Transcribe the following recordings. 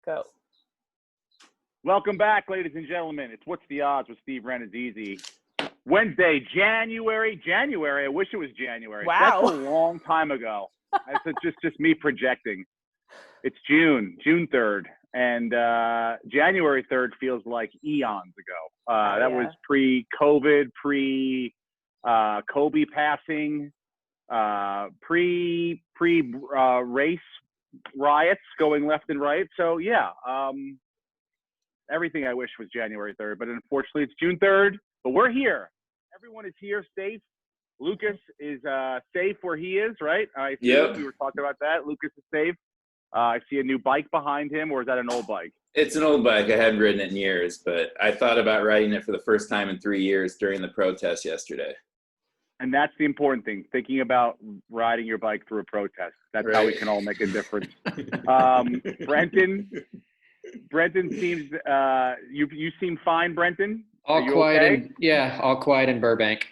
Go. Welcome back, ladies and gentlemen. It's What's the Odds with Steve Renazizi. Wednesday, January. I wish it was January. Wow. That's a long time ago. That's just me projecting. It's June 3rd. And January 3rd feels like eons ago. That was pre-COVID, Kobe passing, pre-race riots going left and right. So, yeah. Everything I wish was January 3rd, but unfortunately it's June 3rd, but we're here. Everyone is here, safe. Lucas is safe where he is, right? Yep. We were talking about that. Lucas is safe. I see a new bike behind him, or is that an old bike? It's an old bike. I hadn't ridden it in years, but I thought about riding it for the first time in 3 years during the protest yesterday. And that's the important thing, thinking about riding your bike through a protest. That's right. How we can all make a difference. Brenton seems you seem fine, Brenton. All quiet, okay? All quiet in Burbank.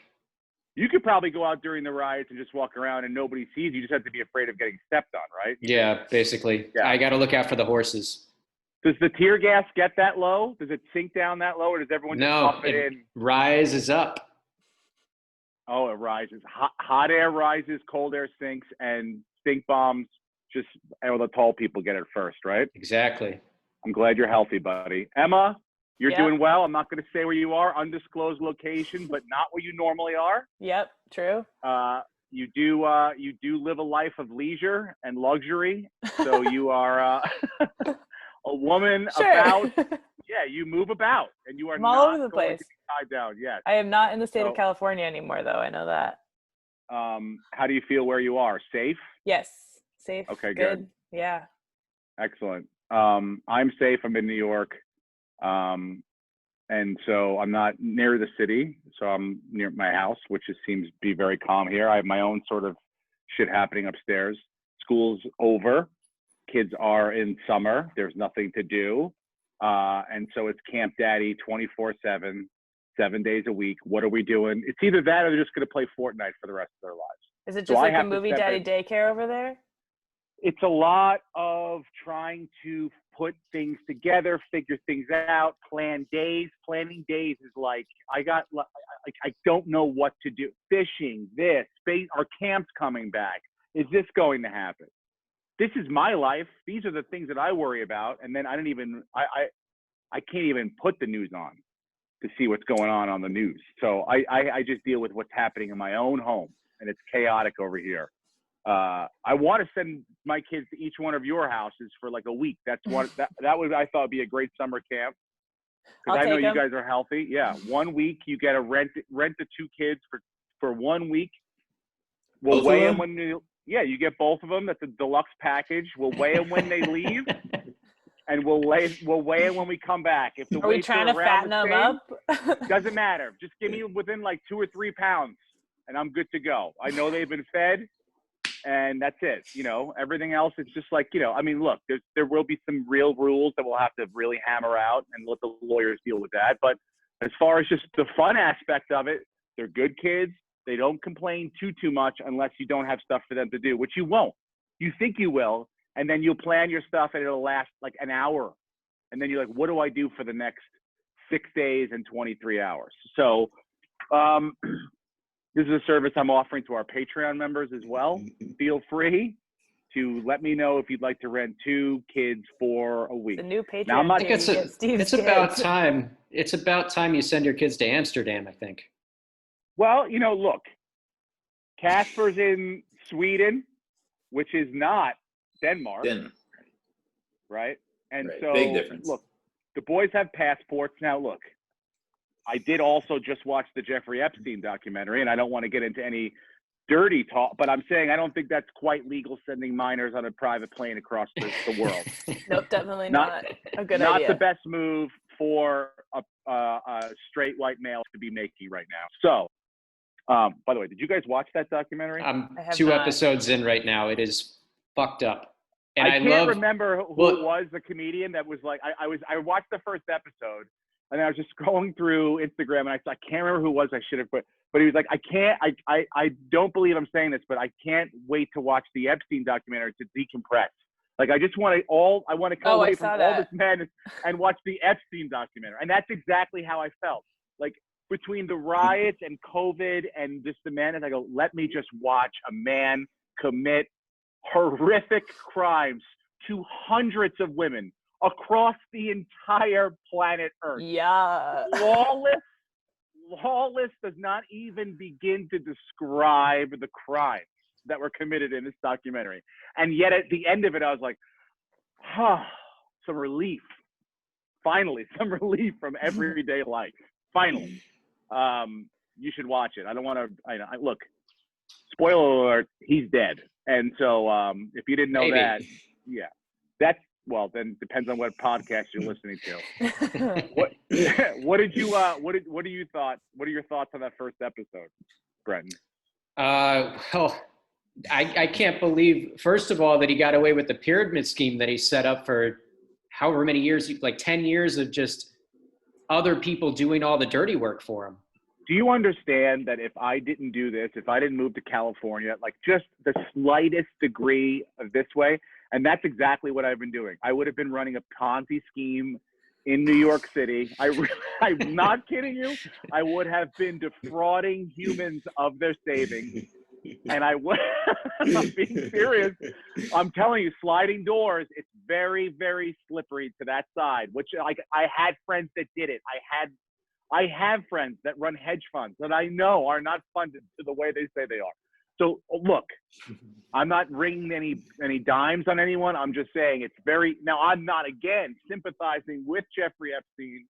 You could probably go out during the riots and just walk around and nobody sees you. You just have to be afraid of getting stepped on, right? Yeah, basically. Yeah. I got to look out for the horses. Does the tear gas get that low? Does it sink down that low, or does everyone just pump it in? Rises up. Oh, it rises. Hot air rises, cold air sinks, and stink bombs the tall people get it first, right? Exactly. I'm glad you're healthy, buddy. Emma, you're doing well. I'm not going to say where you are, undisclosed location, but not where you normally are. Yep, true. You do live a life of leisure and luxury. So you are a woman about. Yeah, you move about, and you are I'm all over the place. Tied down. Yes. I am not in the state of California anymore, though. I know that. How do you feel where you are? Safe? Yes, safe. Okay, good. Yeah. Excellent. I'm safe. I'm in New York. And so I'm not near the city. So I'm near my house, which seems to be very calm here. I have my own sort of shit happening upstairs. School's over. Kids are in summer. There's nothing to do. And so it's Camp Daddy 24/7, 7 days a week. What are we doing? It's either that or they're just going to play Fortnite for the rest of their lives. Is it just like a movie daddy daycare over there? It's a lot of trying to put things together, figure things out, plan days. Planning days is like, I don't know what to do. Fishing, our camp's coming back. Is this going to happen? This is my life. These are the things that I worry about. And then I can't even put the news on to see what's going on the news. So I just deal with what's happening in my own home, and it's chaotic over here. I want to send my kids to each one of your houses for like a week. That's what that would, I thought, be a great summer camp. Because I know you guys are healthy. Yeah, 1 week you get a rent the 2 kids for 1 week. We'll weigh them when you get both of them. That's a deluxe package. We'll weigh them when they leave, and we'll weigh them when we come back. If the are we trying to fatten them up? Doesn't matter. Just give me within like 2 or 3 pounds, and I'm good to go. I know they've been fed. And that's it. Everything else, it's just like, look, there will be some real rules that we'll have to really hammer out and let the lawyers deal with that. But as far as just the fun aspect of it, they're good kids. They don't complain too much unless you don't have stuff for them to do, which you won't. You think you will, and then you'll plan your stuff and it'll last like an hour. And then you're like, what do I do for the next 6 days and 23 hours? So, this is a service I'm offering to our Patreon members as well. Feel free to let me know if you'd like to rent 2 kids for a week. The new Patreon. Now, I think it's about time. It's about time you send your kids to Amsterdam, I think. Well, look, Casper's in Sweden, which is not Denmark. Right? And so, big difference. Look, the boys have passports. Now, look. I did also just watch the Jeffrey Epstein documentary, and I don't want to get into any dirty talk, but I'm saying I don't think that's quite legal, sending minors on a private plane across the world. Nope, definitely not a good idea. Not the best move for a straight white male to be making right now. So, by the way, did you guys watch that documentary? I'm 2 episodes in right now. It is fucked up. And I can't remember who it was, the comedian that was like, I watched the first episode. And I was just scrolling through Instagram, and I can't remember who it was. I should have, but he was like, I don't believe I'm saying this, but I can't wait to watch the Epstein documentary to decompress. Like, I want to come away from all this that. madness and watch the Epstein documentary. And that's exactly how I felt. Like, between the riots and COVID and just the madness, I go, let me just watch a man commit horrific crimes to hundreds of women across the entire planet Earth. Yeah. Lawless does not even begin to describe the crimes that were committed in this documentary. And yet at the end of it, I was like, some relief. Finally, some relief from everyday life. Finally. You should watch it. I don't want to, look, spoiler alert, he's dead. And so if you didn't know Maybe. that, yeah, well, then depends on what podcast you're listening to. What are your thoughts on that first episode, Brenton? Well, I can't believe, first of all, that he got away with the pyramid scheme that he set up for however many years, like 10 years of just other people doing all the dirty work for him. Do you understand that if I didn't do this, if I didn't move to California, like just the slightest degree of this way, and that's exactly what I've been doing. I would have been running a Ponzi scheme in New York City. I'm not kidding you. I would have been defrauding humans of their savings. And I'm being serious. I'm telling you, sliding doors, it's very, very slippery to that side, which like I had friends that did it. I have friends that run hedge funds that I know are not funded to the way they say they are. So look, I'm not ringing any dimes on anyone. I'm just saying now I'm not, again, sympathizing with Jeffrey Epstein.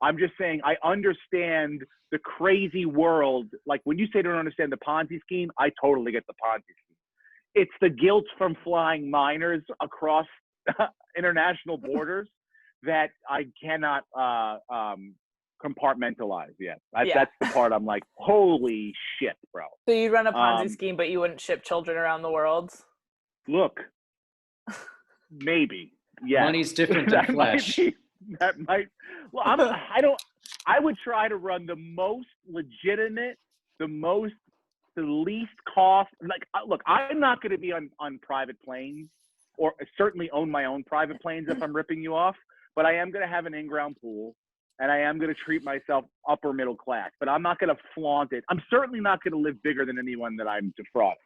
I'm just saying I understand the crazy world. Like when you say don't understand the Ponzi scheme, I totally get the Ponzi scheme. It's the guilt from flying minors across international borders that I cannot compartmentalize yet. That's the part I'm like, holy shit, bro. So you'd run a Ponzi scheme, but you wouldn't ship children around the world? Look, maybe. Yeah. Money's different than flesh. That might. Well, I would try to run the most legitimate, the least cost. Like, look, I'm not going to be on private planes, or certainly own my own private planes if I'm ripping you off. But I am going to have an in-ground pool, and I am going to treat myself upper middle class. But I'm not going to flaunt it. I'm certainly not going to live bigger than anyone that I'm defrauding.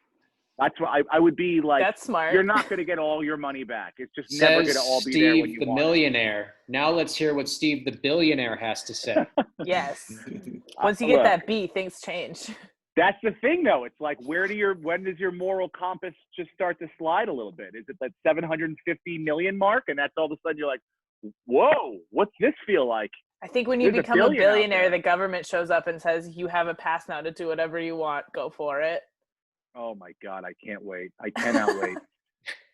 That's what I would be like. That's smart. You're not going to get all your money back. It's just never going to all be there when you Steve the want it. Millionaire. Now let's hear what Steve the Billionaire has to say. Yes. Once you get that B, things change. That's the thing, though. It's like, when does your moral compass just start to slide a little bit? Is it that 750 million mark, and that's all of a sudden you're like, whoa, what's this feel like? I think when you There's become a billion out billionaire, there. the government shows up and says, you have a pass now to do whatever you want. Go for it. Oh my God, I can't wait. I cannot wait.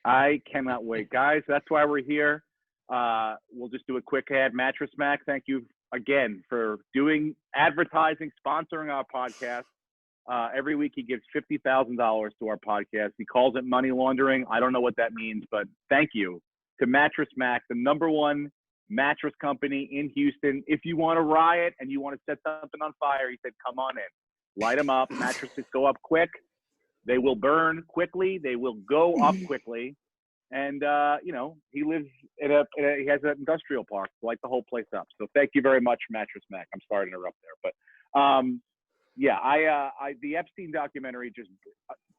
I cannot wait. Guys, that's why we're here. We'll just do a quick ad. Mattress Mac, thank you again for doing advertising, sponsoring our podcast. Every week he gives $50,000 to our podcast. He calls it money laundering. I don't know what that means, but thank you to Mattress Mac, the #1 mattress company in Houston. If you want to riot and you want to set something on fire, he said, come on in. Light them up. Mattresses go up quick. They will burn quickly. They will go up quickly. And, he lives he has an industrial park to light the whole place up. So thank you very much, Mattress Mac. I'm sorry to interrupt there. But, the Epstein documentary, just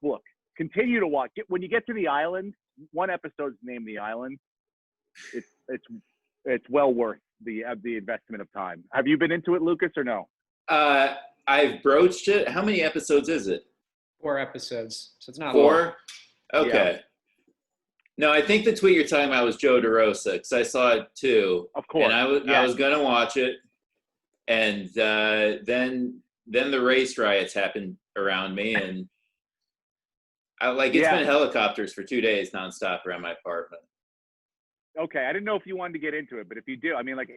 look, continue to watch. When you get to the island, one episode is named The Island. It's well worth the investment of time. Have you been into it, Lucas, or no? I've broached it. How many episodes is it? 4 episodes, so it's not 4? long. Okay. Yeah. No, I think the tweet you're talking about was Joe DeRosa, because I saw it too. Of course. And I was going to watch it, and then the race riots happened around me, and it's been helicopters for 2 days nonstop around my apartment. Okay, I didn't know if you wanted to get into it, but if you do, I mean, like,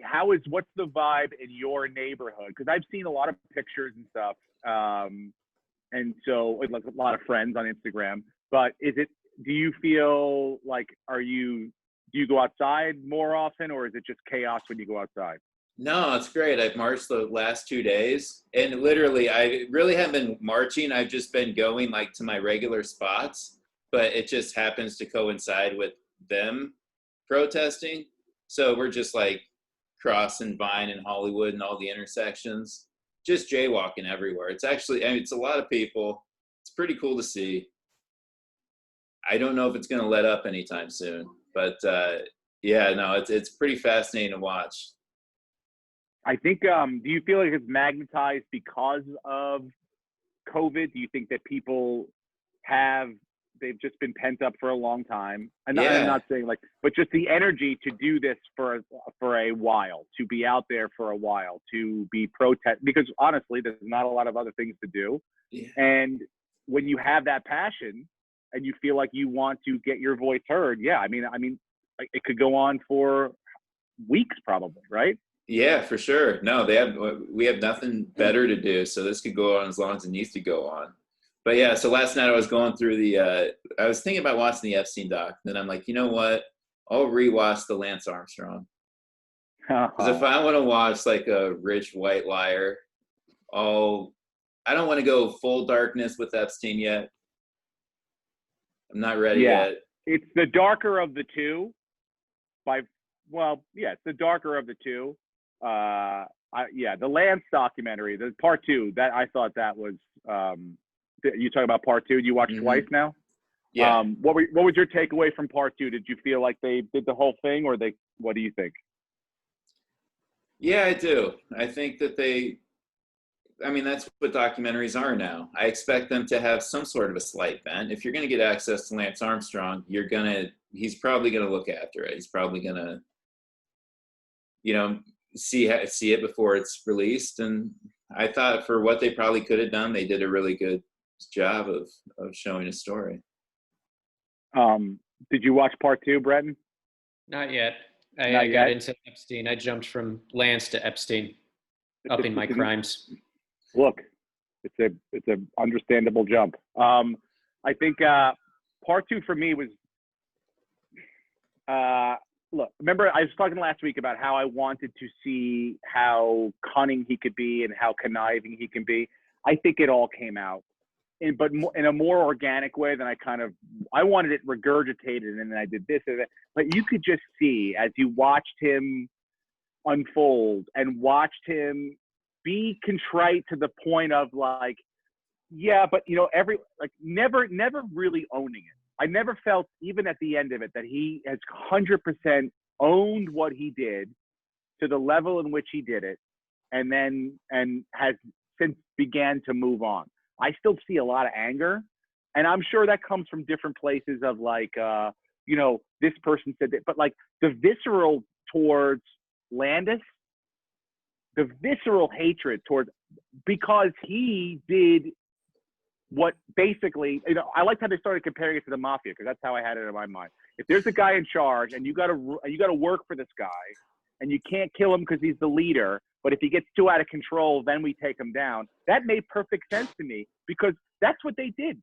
what's the vibe in your neighborhood? Because I've seen a lot of pictures and stuff, and so like a lot of friends on Instagram. But do you feel like do you go outside more often, or is it just chaos when you go outside? No, it's great. I've marched the last 2 days, and literally, I really haven't been marching. I've just been going like to my regular spots, but it just happens to coincide with them protesting. So we're just like crossing Vine and Hollywood and all the intersections, just jaywalking everywhere. It's actually, I mean, it's a lot of people. It's pretty cool to see. I don't know if it's going to let up anytime soon, but yeah, no, it's pretty fascinating to watch. I think, do you feel like it's magnetized because of COVID? Do you think that people they've just been pent up for a long time? And I'm not saying like, but just the energy to do this for a while, to be out there for a while, to be protest, because honestly, there's not a lot of other things to do. Yeah. And when you have that passion and you feel like you want to get your voice heard, yeah, I mean, like, it could go on for weeks probably, right? Yeah, for sure. No, we have nothing better to do, so this could go on as long as it needs to go on. But yeah, so last night I was going through I was thinking about watching the Epstein doc. Then I'm like, you know what? I'll rewatch the Lance Armstrong. Because if I want to watch like a rich white liar, I don't want to go full darkness with Epstein yet. I'm not ready yet. It's the darker of the two. It's the darker of the two. The Lance documentary, the part 2, that I thought that was. You talking about part 2? You watched twice now? Yeah. What was your takeaway from part 2? Did you feel like they did the whole thing, or what do you think? Yeah, I do. I think that that's what documentaries are now. I expect them to have some sort of a slight bent. If you're going to get access to Lance Armstrong, he's probably going to look after it. He's probably going to, see it before it's released. And I thought for what they probably could have done, they did a really good job of showing a story. Did you watch part 2, Brenton? Not yet. I got into Epstein. I jumped from Lance to Epstein, upping my crimes. Look, it's a understandable jump. I think part 2 for me was look, remember I was talking last week about how I wanted to see how cunning he could be and how conniving he can be. I think it all came out, but in a more organic way than I wanted it regurgitated, and then I did this and that. But you could just see as you watched him unfold and watched him be contrite to the point of like, yeah, but never really owning it. I never felt, even at the end of it, that he has 100% owned what he did to the level in which he did it, and has since began to move on. I still see a lot of anger, and I'm sure that comes from different places of like, this person said that, but like the visceral towards Landis, the visceral hatred towards, because he did what basically, I liked how they started comparing it to the mafia, because that's how I had it in my mind. If there's a guy in charge and you got to work for this guy, and you can't kill him because he's the leader, but if he gets too out of control, then we take him down. That made perfect sense to me, because that's what they did.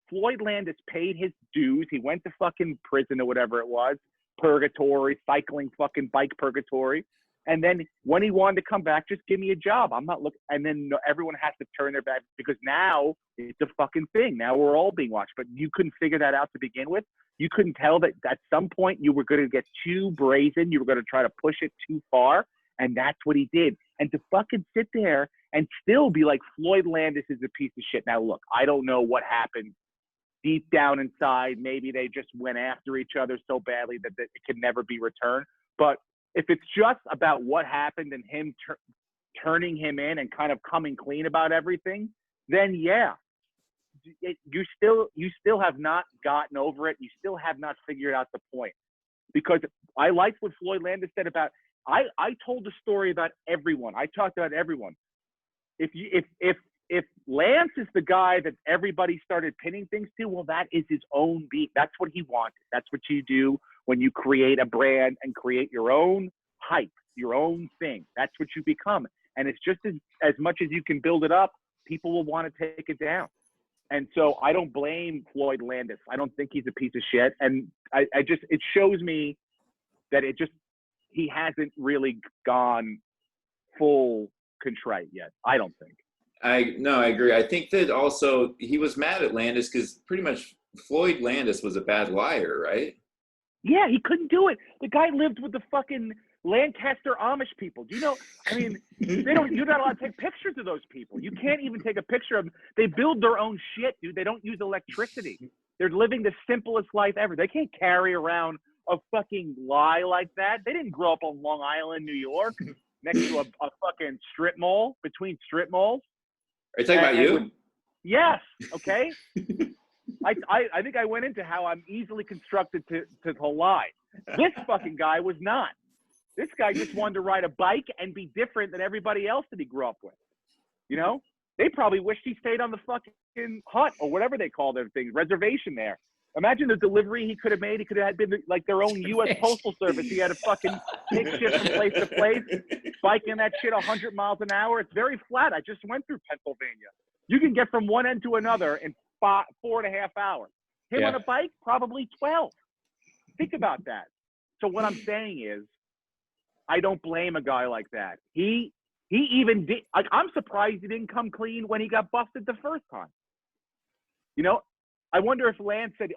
Floyd Landis paid his dues. He went to fucking prison or whatever it was, purgatory, cycling fucking bike purgatory. And then when he wanted to come back, just give me a job. I'm not looking. And then everyone has to turn their back, because now it's a fucking thing. Now we're all being watched. But you couldn't figure that out to begin with. You couldn't tell that at some point you were going to get too brazen. You were going to try to push it too far. And that's what he did. And to fucking sit there and still be like, Floyd Landis is a piece of shit. Now, look, I don't know what happened deep down inside. Maybe they just went after each other so badly that it can never be returned. But if it's just about what happened and him turning him in and kind of coming clean about everything, then yeah, you still have not gotten over it. You still have not figured out the point. Because I liked what Floyd Landis said about, I told the story about everyone. I talked about everyone. If Lance is the guy that everybody started pinning things to, well, that is his own beat. That's what he wanted. That's what you do when you create a brand and create your own hype, your own thing. That's what you become. And it's just as much as you can build it up, people will want to take it down. And so I don't blame Floyd Landis. I don't think he's a piece of shit. And it shows me that he hasn't really gone full contrite yet. I don't think. I agree. I think that also he was mad at Landis because pretty much Floyd Landis was a bad liar, right? Yeah, he couldn't do it. The guy lived with the fucking Lancaster Amish people. Do you know? I mean, you're not allowed to take pictures of those people. You can't even take a picture of them. They build their own shit, dude. They don't use electricity. They're living the simplest life ever. They can't carry around a fucking lie like that. They didn't grow up on Long Island, New York, next to a fucking strip mall, between strip malls. Are you talking about you? Yes. Okay. I think I went into how I'm easily constructed to lie. This fucking guy was not. This guy just wanted to ride a bike and be different than everybody else that he grew up with. You know? They probably wished he stayed on the fucking hut or whatever they call their things, reservation there. Imagine the delivery he could have made. He could have been like their own U.S. Postal Service. He had to fucking take shit from place to place, biking that shit 100 miles an hour. It's very flat. I just went through Pennsylvania. You can get from one end to another in 4.5 hours. Him on a bike, probably 12. Think about that. So what I'm saying is, I don't blame a guy like that. He even did. I'm surprised he didn't come clean when he got busted the first time. You know, I wonder if Lance said,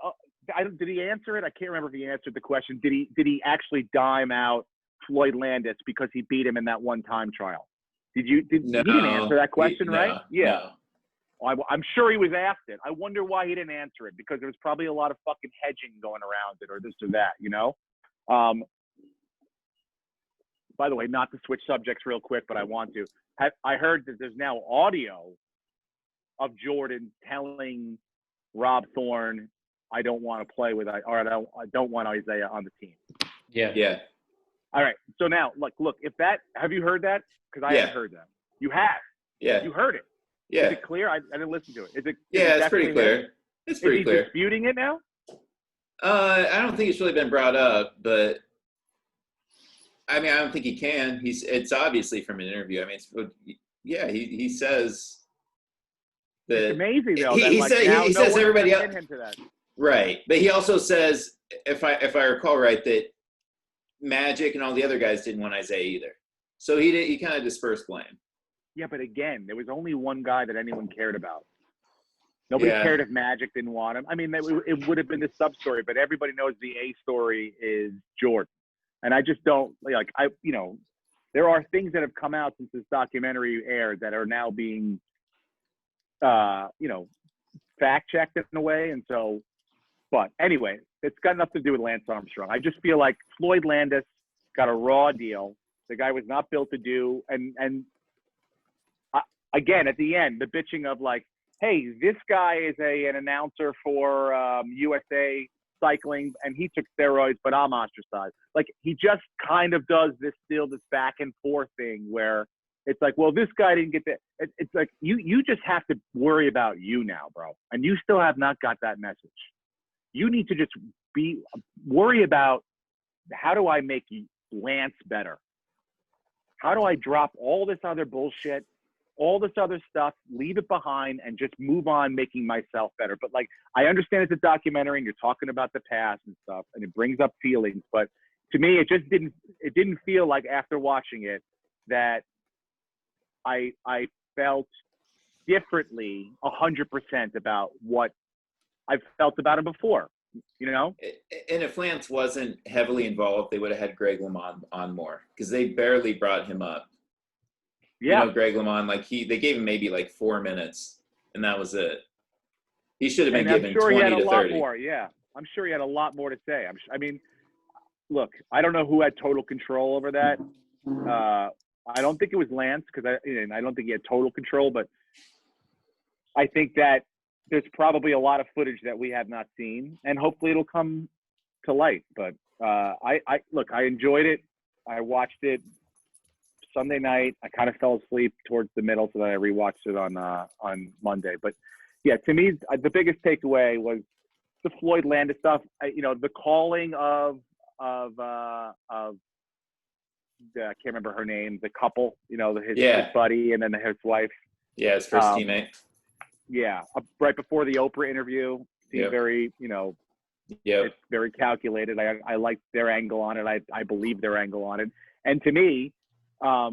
did he answer it? I can't remember if he answered the question. Did he actually dime out Floyd Landis because he beat him in that one-time trial? No, he didn't answer that question, right? Yeah. No. I'm sure he was asked it. I wonder why he didn't answer it, because there was probably a lot of fucking hedging going around it or this or that, you know? By the way, not to switch subjects real quick, but I want to. I heard that there's now audio of Jordan telling Rob Thorne, I don't want to play with, I don't want Isaiah on the team. Yeah. All right. So now, look, have you heard that? Because I haven't heard that. You have? Yeah. You heard it? Yeah. Is it clear? I didn't listen to it. It's pretty clear. It's pretty clear. Is he disputing it now? I don't think it's really been brought up, but I mean, I don't think he can. It's obviously from an interview. I mean, he says that. It's amazing though. He says everybody else. Him to that. Right, but he also says, if I recall right, that Magic and all the other guys didn't want Isaiah either. So he kind of dispersed blame. Yeah, but again, there was only one guy that anyone cared about. Nobody cared if Magic didn't want him. I mean, it would have been the sub story, but everybody knows the A story is Jordan. And I just don't there are things that have come out since this documentary aired that are now being, fact checked in a way. And so, but anyway, it's got nothing to do with Lance Armstrong. I just feel like Floyd Landis got a raw deal. The guy was not built to do. And again, at the end, the bitching of like, hey, this guy is an announcer for USA Cycling, and he took steroids, but I'm ostracized. Like, he just kind of does this back and forth thing where it's like, well, this guy didn't get that. It's like, you just have to worry about you now, bro. And you still have not got that message. You need to just worry about, how do I make Lance better? How do I drop all this other bullshit, all this other stuff, leave it behind, and just move on making myself better? But like, I understand it's a documentary and you're talking about the past and stuff, and it brings up feelings, but to me, it didn't feel like, after watching it, that I felt differently 100% about what I've felt about him before, you know? And if Lance wasn't heavily involved, they would have had Greg LeMond on more, because they barely brought him up. Yeah. You know, Greg LeMond, they gave him maybe like 4 minutes, and that was it. He should have been given 20 to 30. I'm sure he had a lot more. Yeah, I'm sure he had a lot more to say. I mean, look, I don't know who had total control over that. I don't think it was Lance, because I don't think he had total control, but I think that there's probably a lot of footage that we have not seen, and hopefully it'll come to light. But I enjoyed it. I watched it Sunday night. I kind of fell asleep towards the middle, so that I rewatched it on Monday. But yeah, to me, the biggest takeaway was the Floyd Landis stuff. The calling of I can't remember her name, the couple, his buddy and then his wife. Yeah, his first teammate. Yeah, right before the Oprah interview, seemed very, it's very calculated. I like their angle on it. I believe their angle on it. And to me, I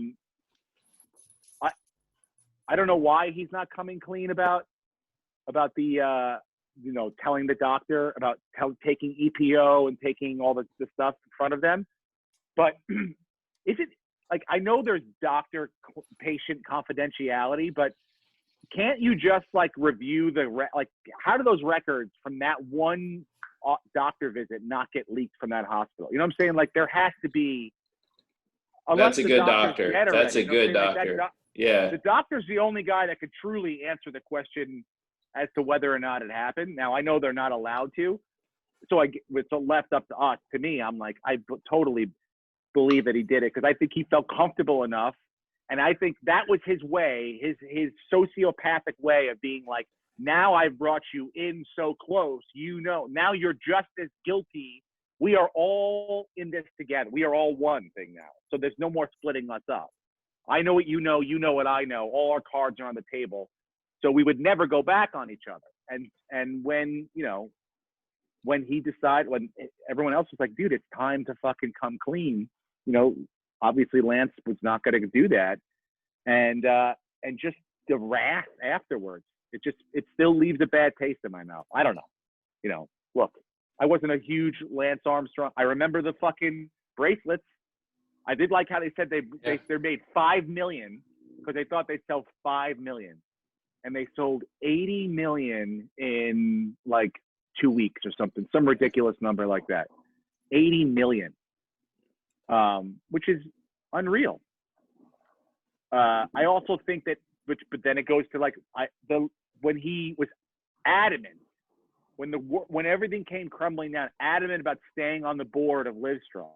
don't know why he's not coming clean about the telling the doctor about taking EPO and taking all the stuff in front of them. But is it like, I know there's doctor-patient confidentiality, but can't you just like review how do those records from that one doctor visit not get leaked from that hospital? You know what I'm saying? Like there has to be. That's a good doctor. That's a good doctor. Yeah. The doctor's the only guy that could truly answer the question as to whether or not it happened. Now I know they're not allowed to, so it's left up to us. To me, I'm like, I totally believe that he did it because I think he felt comfortable enough, and I think that was his way, his sociopathic way of being like, now I've brought you in so close, now you're just as guilty. We are all in this together. We are all one thing now. So there's no more splitting us up. I know what you know what I know. All our cards are on the table. So we would never go back on each other. And when he decided, when everyone else was like, dude, it's time to fucking come clean. Obviously Lance was not going to do that. And just the wrath afterwards, it still leaves a bad taste in my mouth. I don't know. Look, I wasn't a huge Lance Armstrong. I remember the fucking bracelets. I did like how they said they made 5 million because they thought they'd sell 5 million, and they sold 80 million in like 2 weeks or something, some ridiculous number like that. 80 million, which is unreal. I also think that, but then it goes to like when he was adamant, when everything came crumbling down, adamant about staying on the board of Livestrong,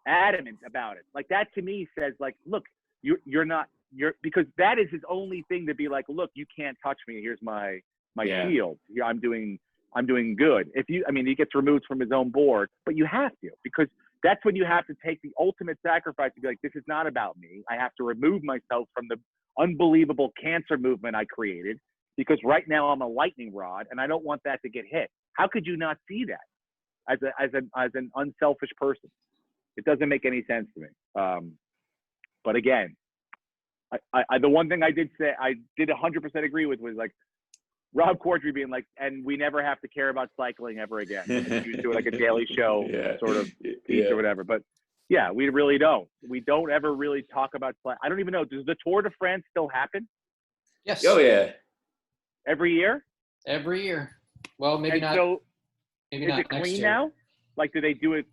adamant about it. Like that to me says like, look, because that is his only thing to be like, look, you can't touch me. Here's my shield. Yeah, I'm doing good. He gets removed from his own board, but you have to, because that's when you have to take the ultimate sacrifice to be like, this is not about me. I have to remove myself from the unbelievable cancer movement I created, because right now I'm a lightning rod and I don't want that to get hit. How could you not see that as an unselfish person? It doesn't make any sense to me. But again, I the one thing I did say, I did 100% agree with was like Rob Corddry being like, and we never have to care about cycling ever again. Like, he was doing like a daily show sort of piece or whatever. But yeah, we really don't. We don't ever really talk about cycling. I don't even know. Does the Tour de France still happen? Yes. Oh yeah. Every year? Every year. Well, maybe not. So maybe is not it next clean year. now? Like, do they do it?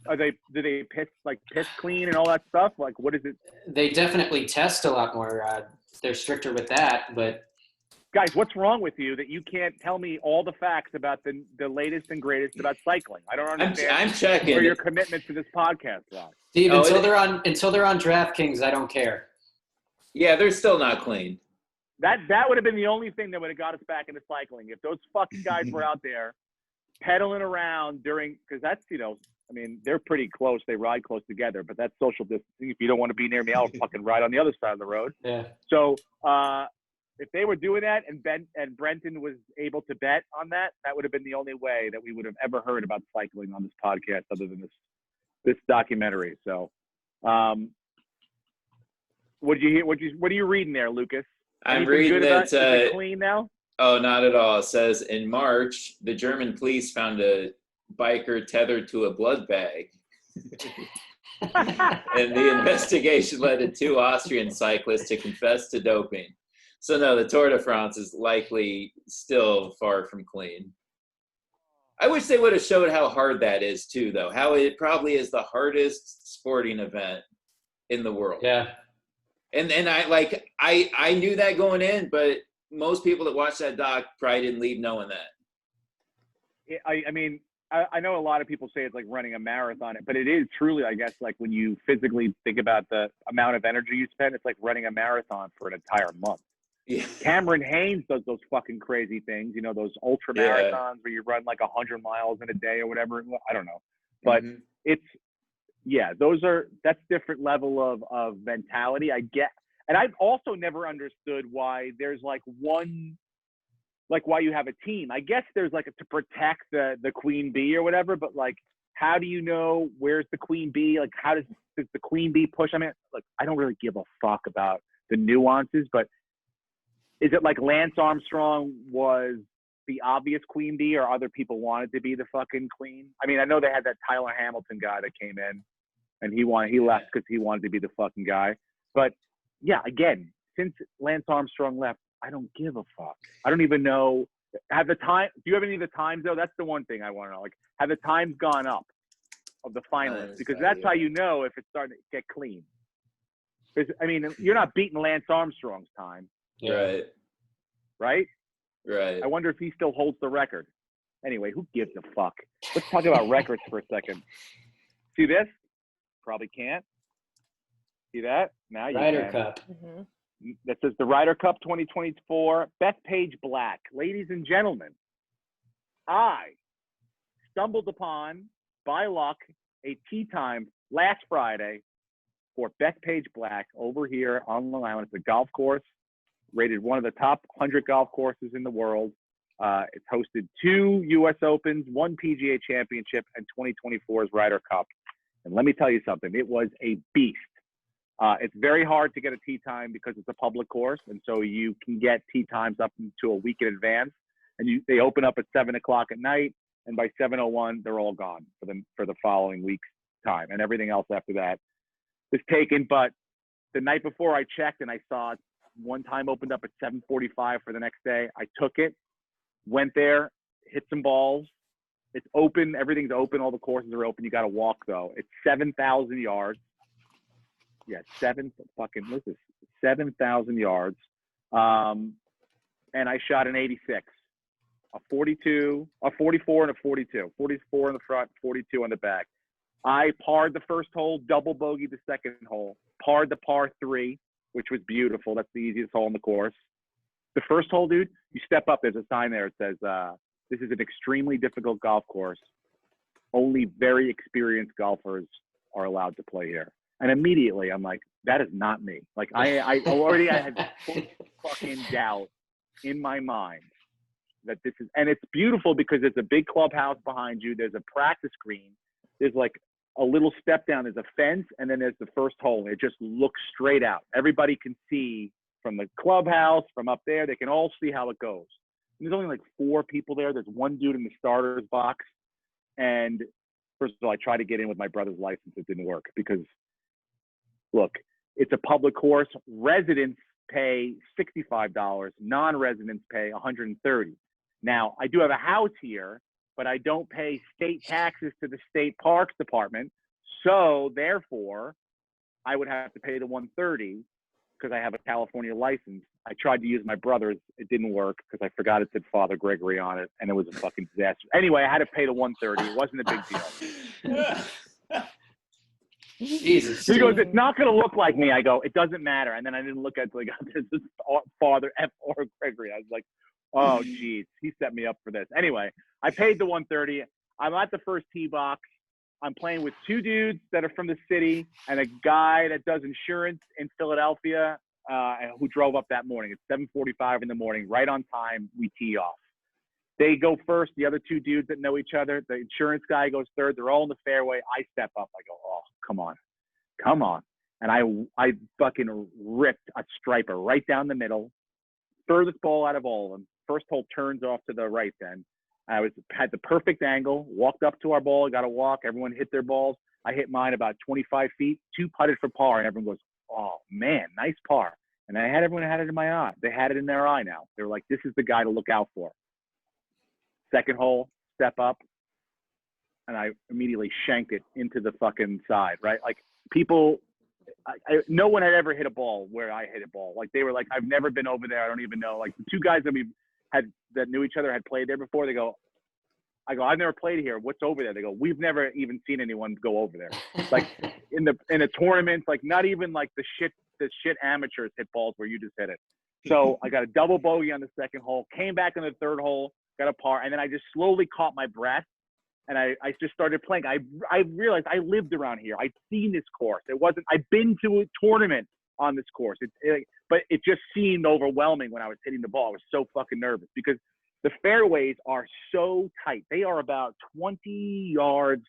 Do they piss clean and all that stuff? Like, what is it? They definitely test a lot more. They're stricter with that, but guys, what's wrong with you that you can't tell me all the facts about the latest and greatest about cycling? I don't understand. I'm checking. Where your commitment to this podcast, Rob. Steve, until they're on DraftKings, I don't care. Yeah, they're still not clean. That would have been the only thing that would have got us back into cycling. If those fucking guys were out there pedaling around because that's, they're pretty close. They ride close together, but that's social distancing. If you don't want to be near me, I'll fucking ride on the other side of the road. Yeah. So if they were doing that and Brenton was able to bet on that, that would have been the only way that we would have ever heard about cycling on this podcast other than this documentary. So what are you reading there, Lucas? I'm Anything reading good that. Is it clean now? Oh, not at all. It says in March, the German police found a biker tethered to a blood bag. And the investigation led to 2 Austrian cyclists to confess to doping. So no, the Tour de France is likely still far from clean. I wish they would have showed how hard that is too, though. How it probably is the hardest sporting event in the world. Yeah. And I knew that going in, but most people that watch that doc probably didn't leave knowing that. I know a lot of people say it's like running a marathon, but it is truly, I guess, like when you physically think about the amount of energy you spend, it's like running a marathon for an entire month. Yeah. Cameron Haynes does those fucking crazy things, those ultra marathons where you run like 100 miles in a day or whatever. I don't know, but that's different level of mentality. I get, and I've also never understood why there's like why you have a team. I guess there's like to protect the queen bee or whatever, but like, how do you know where's the queen bee? Like, how does the queen bee push? I mean, like, I don't really give a fuck about the nuances, but is it like Lance Armstrong was the obvious queen bee, or other people wanted to be the fucking queen? I mean, I know they had that Tyler Hamilton guy that came in, and he left because he wanted to be the fucking guy. But yeah, again, since Lance Armstrong left, I don't give a fuck. I don't even know. Do you have any of the times though? That's the one thing I want to know. Like, have the times gone up of the finalists? Because that's how you know if it's starting to get clean. Because I mean, you're not beating Lance Armstrong's time. Right. Right? Right. I wonder if he still holds the record. Anyway, who gives a fuck? Let's talk about records for a second. See this? Probably can't. See that? Now you Ryder can. Cup. Mm-hmm. That says the Ryder Cup 2024, Bethpage Black. Ladies and gentlemen, I stumbled upon, by luck, a tee time last Friday for Bethpage Black over here on Long Island. It's a golf course, rated one of the top 100 golf courses in the world. It's hosted 2 U.S. Opens, 1 PGA Championship, and 2024's Ryder Cup. And let me tell you something, it was a beast. It's very hard to get a tee time because it's a public course, and so you can get tee times up to a week in advance. And they open up at 7 o'clock at night, and by 7:01 they're all gone for the following week's time, and everything else after that is taken. But the night before I checked, and I saw one time opened up at 7:45 for the next day. I took it, went there, hit some balls. It's open, everything's open, all the courses are open. You got to walk though. It's 7,000 yards. Yeah, 7,000 yards. And I shot an 86, a 42, a 44, and a 42. 44 in the front, 42 on the back. I parred the first hole, double bogeyed the second hole, parred the par 3, which was beautiful. That's the easiest hole on the course. The first hole, dude, you step up, there's a sign there. It says, this is an extremely difficult golf course. Only very experienced golfers are allowed to play here. And immediately I'm like, that is not me. Like I already had full fucking doubt in my mind that this is, and it's beautiful because it's a big clubhouse behind you. There's a practice green. There's like a little step down. There's a fence, and then there's the first hole. It just looks straight out. Everybody can see from the clubhouse, from up there. They can all see how it goes. And there's only like 4 people there. There's one dude in the starter's box. And first of all, I tried to get in with my brother's license. It didn't work because, look, it's a public course. Residents pay $65. Non-residents pay $130. Now, I do have a house here, but I don't pay state taxes to the state parks department. So therefore, I would have to pay the $130 because I have a California license. I tried to use my brother's. It didn't work because I forgot it said Father Gregory on it, and it was a fucking disaster. Anyway, I had to pay the $130. It wasn't a big deal. Jesus. He goes, it's not going to look like me. I go, it doesn't matter. And then I didn't look at it until I got this Father F. or Gregory. I was like, oh, geez, he set me up for this. Anyway, I paid the $130. I'm at the first tee box. I'm playing with 2 dudes that are from the city and a guy that does insurance in Philadelphia who drove up that morning. It's 7:45 in the morning, right on time. We tee off. They go first. The other 2 dudes that know each other, the insurance guy goes third. They're all in the fairway. I step up. I go, oh, come on. And I fucking ripped a striper right down the middle. Furthest ball out of all of them. First hole turns off to the right then. I had the perfect angle, walked up to our ball, got a walk. Everyone hit their balls. I hit mine about 25 feet, 2 putted for par, and everyone goes, oh, man, nice par. And everyone had it in my eye. They had it in their eye now. They were like, this is the guy to look out for. Second hole, step up, and I immediately shanked it into the fucking side, right? Like, people, no one had ever hit a ball where I hit a ball. Like, they were like, I've never been over there. I don't even know. Like, the 2 guys that knew each other had played there before. I go, I've never played here. What's over there? They go, we've never even seen anyone go over there. Like in a tournament, like not even like the shit amateurs hit balls where you just hit it. So I got a double bogey on the second hole, came back on the third hole, got a par, and then I just slowly caught my breath and I just started playing. I realized I lived around here. I'd seen this course. I'd been to a tournament on this course. But it just seemed overwhelming when I was hitting the ball. I was so fucking nervous because the fairways are so tight. They are about 20 yards,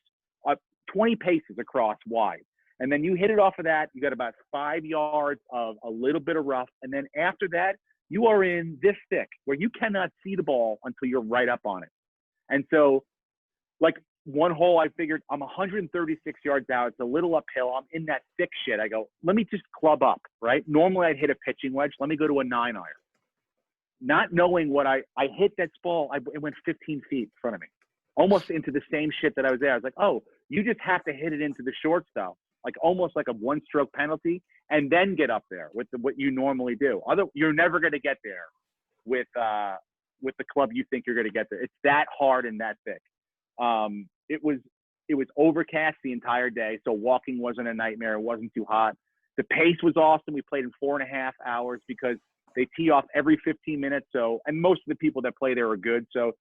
20 paces across wide. And then you hit it off of that, you got about 5 yards of a little bit of rough. And then after that, you are in this thick where you cannot see the ball until you're right up on it. And so, like, one hole, I figured I'm 136 yards out. It's a little uphill. I'm in that thick shit. I go, let me just club up, right? Normally, I'd hit a pitching wedge. Let me go to a 9-iron. Not knowing what I hit that ball, it went 15 feet in front of me, almost into the same shit that I was there. I was like, oh, you just have to hit it into the shortstop, like almost like a one-stroke penalty, and then get up there with what you normally do. You're never going to get there with the club you think you're going to get there. It's that hard and that thick. It was overcast the entire day, so walking wasn't a nightmare. It wasn't too hot. The pace was awesome. We played in 4.5 hours because they tee off every 15 minutes. So, and most of the people that play there are good. So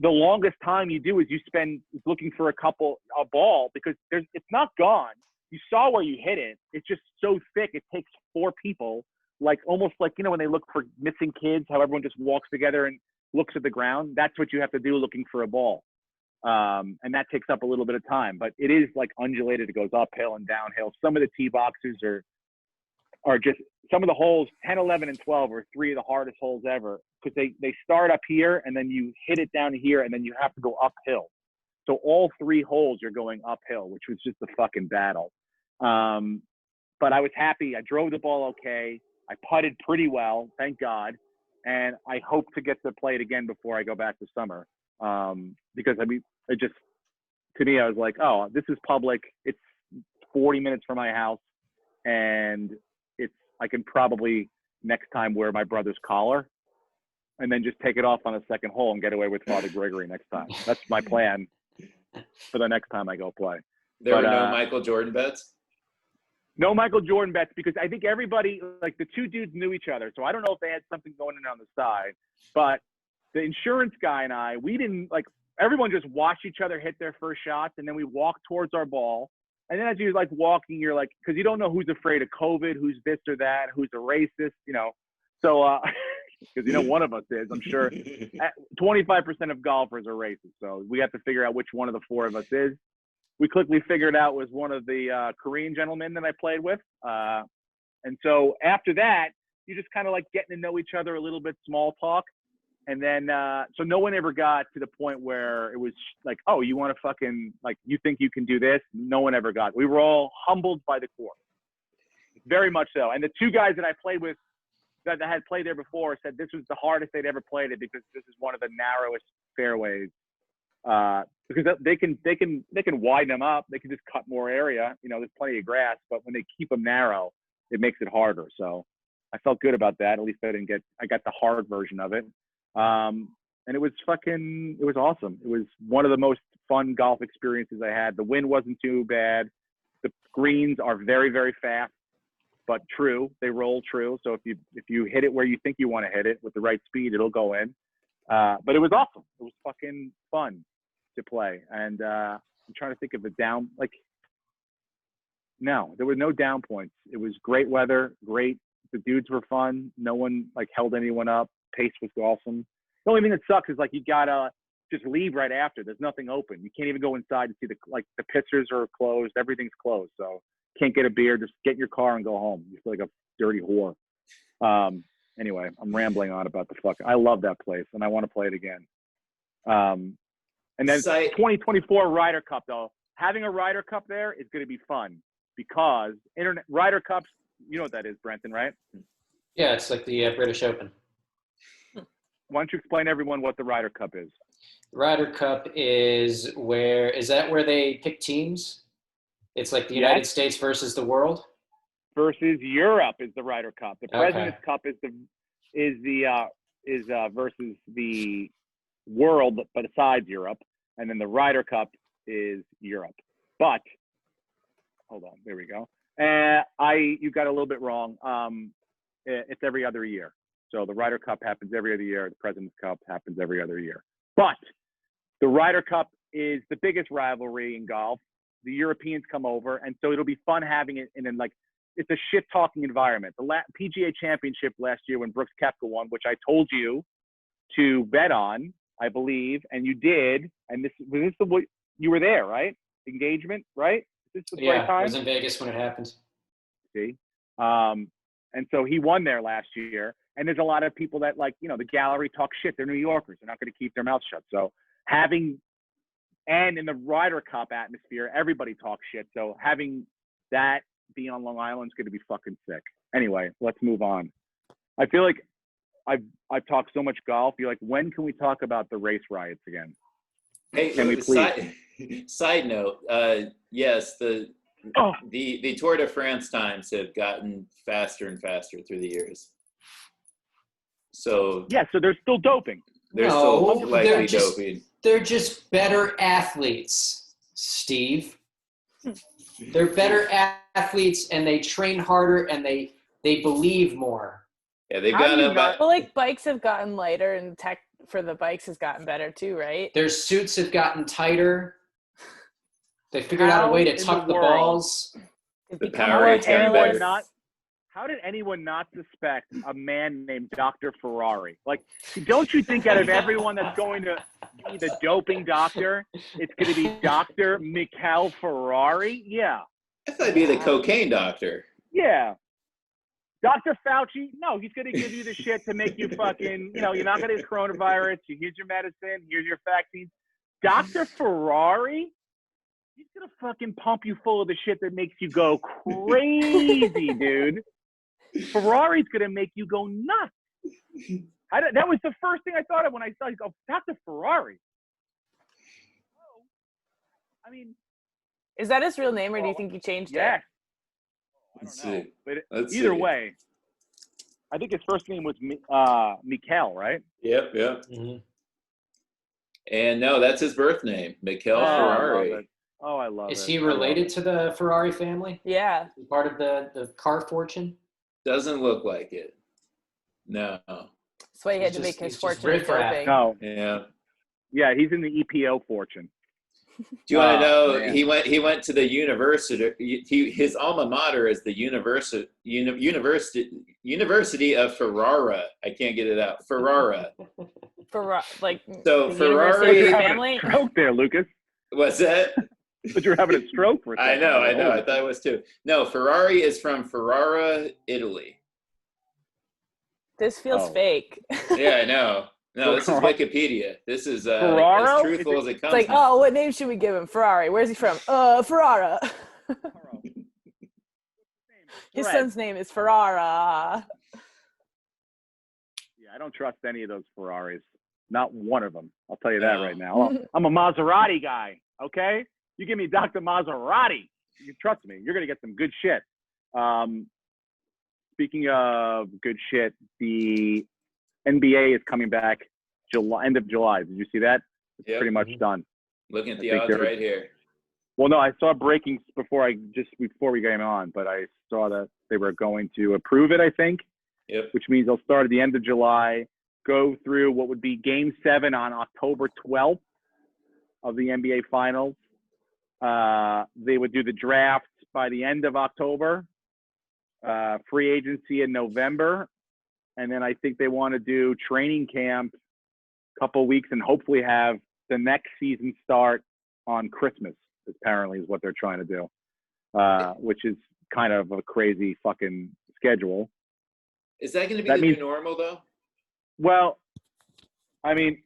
the longest time you do is you spend looking for a ball because it's not gone. You saw where you hit it. It's just so thick. It takes 4 people, like almost like, you know, when they look for missing kids, how everyone just walks together and looks at the ground. That's what you have to do looking for a ball. And that takes up a little bit of time, but it is like undulated. It goes uphill and downhill. Some of the tee boxes are just, some of the holes, 10, 11, and 12 are 3 of the hardest holes ever because they start up here and then you hit it down here and then you have to go uphill. So all 3 holes you're going uphill, which was just a fucking battle. But I was happy. I drove the ball okay. I putted pretty well, thank God. And I hope to get to play it again before I go back to summer. Because I mean, it just, to me, I was like, oh, this is public. It's 40 minutes from my house. And I can probably next time wear my brother's collar and then just take it off on the second hole and get away with Father Gregory next time. That's my plan for the next time I go play. There were no Michael Jordan bets? No Michael Jordan bets because I think everybody, like the 2 dudes knew each other. So I don't know if they had something going on the side, but the insurance guy and I, we didn't, like, everyone just watched each other hit their first shots and then we walked towards our ball. And then as you're like walking, you're like, because you don't know who's afraid of COVID, who's this or that, who's a racist, you know. So, because you know one of us is, I'm sure. 25% of golfers are racist. So we have to figure out which one of the 4 of us is. We quickly figured out it was one of the Korean gentlemen that I played with. And so after that, you just kind of like getting to know each other a little bit, small talk. And then, so no one ever got to the point where it was like, oh, you want to fucking, like, you think you can do this? No one ever got. We were all humbled by the course. Very much so. And the 2 guys that I played with that had played there before said this was the hardest they'd ever played it because this is one of the narrowest fairways. Because they can widen them up. They can just cut more area. You know, there's plenty of grass, but when they keep them narrow, it makes it harder. So I felt good about that. At least I got the hard version of it. And it was awesome. It was one of the most fun golf experiences I had. The wind wasn't too bad. The greens are very, very fast, but true. They roll true. So if you hit it where you think you want to hit it with the right speed, it'll go in. But it was awesome. It was fucking fun to play. And, I'm trying to think of no, there were no down points. It was great weather, great. The dudes were fun. No one like held anyone up. Pace was awesome. The only thing that sucks is like you gotta just leave right after. There's nothing open. You can't even go inside to see the pictures are closed. Everything's closed. So can't get a beer. Just get in your car and go home. You feel like a dirty whore. Anyway, I'm rambling on about the fuck. I love that place and I want to play it again. And then 2024 Ryder Cup though. Having a Ryder Cup there is going to be fun because Ryder Cups. You know what that is, Brenton, right? Yeah, it's like the British Open. Why don't you explain to everyone what the Ryder Cup is? Ryder Cup is that where they pick teams? It's like the United States versus the world? Versus Europe is the Ryder Cup. The President's Cup is versus the world, but besides Europe. And then the Ryder Cup is Europe. But hold on, there we go. You got a little bit wrong. It's every other year. So the Ryder Cup happens every other year. The President's Cup happens every other year. But the Ryder Cup is the biggest rivalry in golf. The Europeans come over, and so it'll be fun having it in like it's a shit-talking environment. The PGA Championship last year when Brooks Koepka won, which I told you to bet on, I believe, and you did. And you were there, right? Engagement, right? Is this the right time? I was in Vegas when it happened. See? And so he won there last year. And there's a lot of people that, like, the gallery talk shit. They're New Yorkers. They're not going to keep their mouths shut. So and in the Ryder Cup atmosphere, everybody talks shit. So having that be on Long Island is going to be fucking sick. Anyway, let's move on. I feel like I've talked so much golf. You're like, when can we talk about the race riots again? Hey, can we please? Side note, yes, the Tour de France times have gotten faster and faster through the years. So yeah, so they're still doping. They're still likely doping. They're just better athletes, Steve. They're better athletes, and they train harder, and they believe more. Yeah, they've gotten up. Well, like, bikes have gotten lighter, and tech for the bikes has gotten better too, right? Their suits have gotten tighter. They figured out a way to tuck the balls. The power better. How did anyone not suspect a man named Dr. Ferrari? Like, don't you think out of everyone that's going to be the doping doctor, it's going to be Dr. Michael Ferrari? Yeah. I thought he'd be the cocaine doctor. Yeah. Dr. Fauci, no, he's going to give you the shit to make you fucking, you're not going to get coronavirus. Here's your medicine. Here's your vaccine. Dr. Ferrari, he's going to fucking pump you full of the shit that makes you go crazy, dude. Ferrari's going to make you go nuts. That was the first thing I thought of when I saw you go, Dr. Ferrari. I mean. Is that his real name, or do you think he changed it? I don't know. But either way, I think his first name was Mikel, right? Yep. Mm-hmm. And no, that's his birth name, Mikel Ferrari. I love it. Is he related to the Ferrari family? Yeah. Part of the car fortune? Doesn't look like it. No. That's why he had to make his fortune with doping. No. Yeah. Yeah, he's in the EPO fortune. Do you want to know? Man. He went to the university. His alma mater is the University of Ferrara. I can't get it out. Ferrara. Ferrari family. Stroke there, Lucas. What's that? But you're having a stroke for a second. I know. I thought it was too. No, Ferrari is from Ferrara, Italy. This feels fake. Yeah, I know. No, this is Wikipedia. This is as truthful as it comes. It's like, what name should we give him? Ferrari. Where's he from? Ferrara. His son's name is Ferrara. Yeah, I don't trust any of those Ferraris. Not one of them. I'll tell you that right now. I'm a Maserati guy, okay? You give me Dr. Maserati. You trust me. You're going to get some good shit. Speaking of good shit, the NBA is coming back end of July. Did you see that? It's pretty much done. Looking at the odds right here. Well, no, I saw breaking before we came on, but I saw that they were going to approve it, I think. Yep. Which means they'll start at the end of July, go through what would be Game 7 on October 12th of the NBA Finals. They would do the draft by the end of October, free agency in November, and then I think they want to do training camp a couple weeks and hopefully have the next season start on Christmas, apparently is what they're trying to do, which is kind of a crazy fucking schedule. Is that going to be the new normal, though? Well, I mean,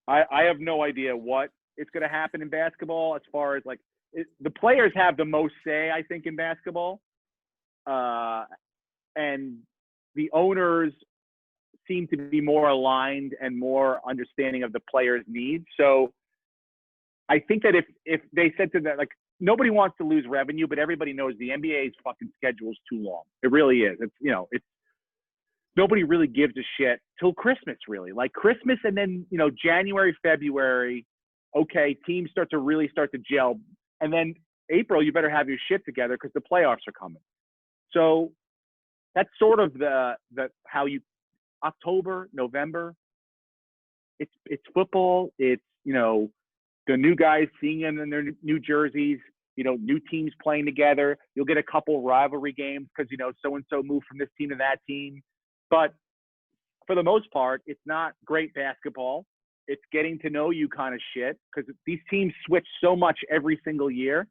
I have no idea what it's going to happen in basketball as far as, like, the players have the most say, I think, in basketball. And the owners seem to be more aligned and more understanding of the players' needs. So I think that if they said to them, like, nobody wants to lose revenue, but everybody knows the NBA's fucking schedule is too long. It really is. It's nobody really gives a shit till Christmas, really. Like Christmas and then, January, February, okay, teams start to gel. And then April, you better have your shit together because the playoffs are coming. So that's sort of October, November. It's football. It's, the new guys seeing them in their new jerseys, new teams playing together. You'll get a couple rivalry games because, so-and-so moved from this team to that team. But for the most part, it's not great basketball. It's getting to know you kind of shit because these teams switch so much every single year.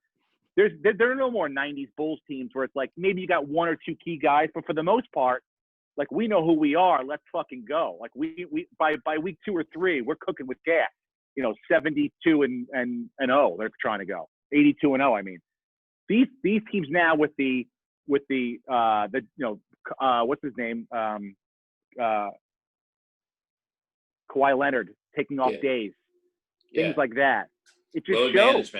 There are no more 90s Bulls teams where it's like maybe you got one or two key guys, but for the most part, Like, we know who we are. Let's fucking go. Like, we by week 2 or 3, we're cooking with gas. 72 and 0. They're trying to go 82 and 0. I mean, these teams now with the what's his name, Kawhi Leonard taking off days, things like that. It just shows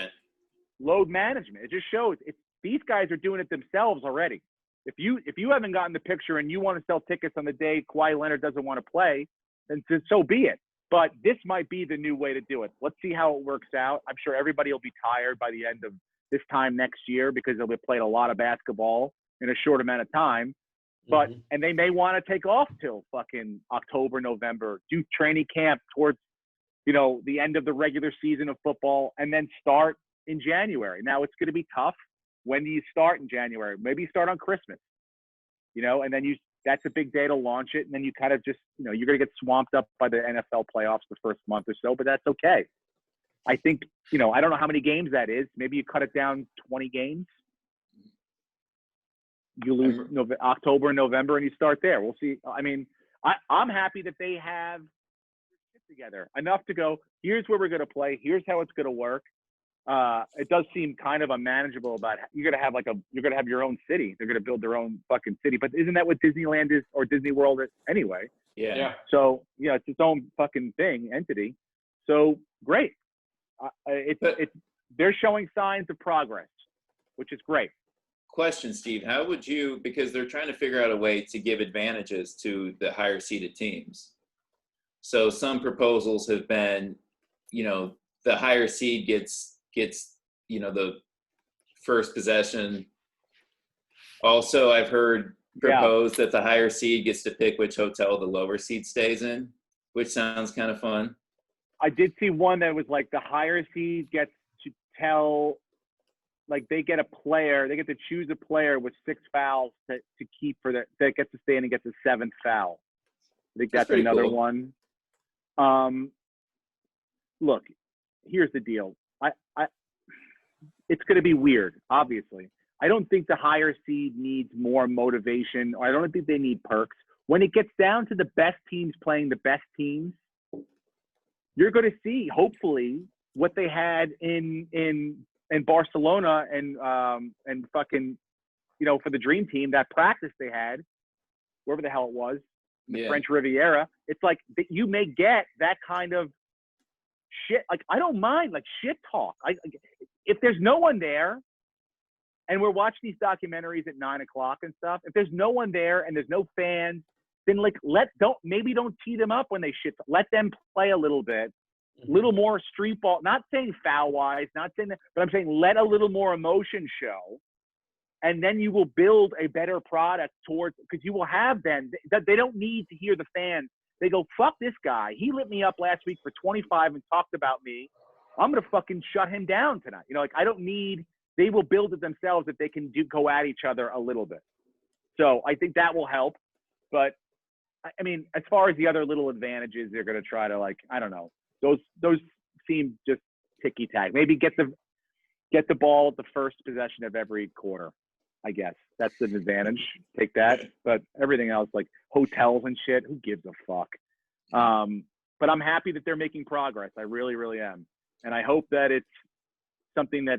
load management. It just shows these guys are doing it themselves already. If you haven't gotten the picture and you want to sell tickets on the day Kawhi Leonard doesn't want to play, then so be it. But this might be the new way to do it. Let's see how it works out. I'm sure everybody will be tired by the end of this time next year because they'll be played a lot of basketball in a short amount of time. But and they may want to take off till fucking October, November, do training camp towards the end of the regular season of football, and then start in January. Now it's going to be tough. When do you start in January? Maybe you start on Christmas, and then that's a big day to launch it. And then you kind of just, you're going to get swamped up by the NFL playoffs the first month or so, but that's okay. I think, I don't know how many games that is. Maybe you cut it down 20 games. You lose October and November and you start there. We'll see. I mean, I'm happy that they have shit together enough to go, here's where we're going to play. Here's how it's going to work. It does seem kind of unmanageable about you're going to have your own city. They're going to build their own fucking city. But isn't that what Disneyland is, or Disney World is anyway? Yeah. So, it's its own fucking entity. So great. They're showing signs of progress, which is great. Question, Steve, how would you, because they're trying to figure out a way to give advantages to the higher seeded teams. So some proposals have been, the higher seed gets the first possession. Also, I've heard proposed that the higher seed gets to pick which hotel the lower seed stays in, which sounds kind of fun. I did see one that was like the higher seed gets to tell, like they get to choose a player with 6 fouls to keep that gets to stay in and gets a 7th foul. I think that's another cool. one. Look, here's the deal. It's going to be weird, obviously. I don't think the higher seed needs more motivation, or I don't think they need perks. When it gets down to the best teams playing the best teams, you're going to see, hopefully, what they had in Barcelona and fucking, for the Dream Team, that practice they had, wherever the hell it was, the French Riviera. It's like you may get that kind of shit. Like, I don't mind, like, shit talk. If there's no one there, and we're watching these documentaries at 9:00 and stuff, if there's no one there and there's no fans, then like don't tee them up when they shit. Let them play a little bit, a little more street ball. Not saying foul wise, not saying that, but I'm saying let a little more emotion show, and then you will build a better product towards, because you will have them. They don't need to hear the fans. They go, fuck this guy. He lit me up last week for 25 and talked about me. I'm gonna fucking shut him down tonight. I don't need. They will build it themselves if they can go at each other a little bit. So I think that will help. But I mean, as far as the other little advantages, they're going to try to, like, I don't know. Those seem just ticky tack. Maybe get the ball at the first possession of every quarter. I guess that's an advantage. Take that. But everything else, like hotels and shit, who gives a fuck? But I'm happy that they're making progress. I really, really am. And I hope that it's something that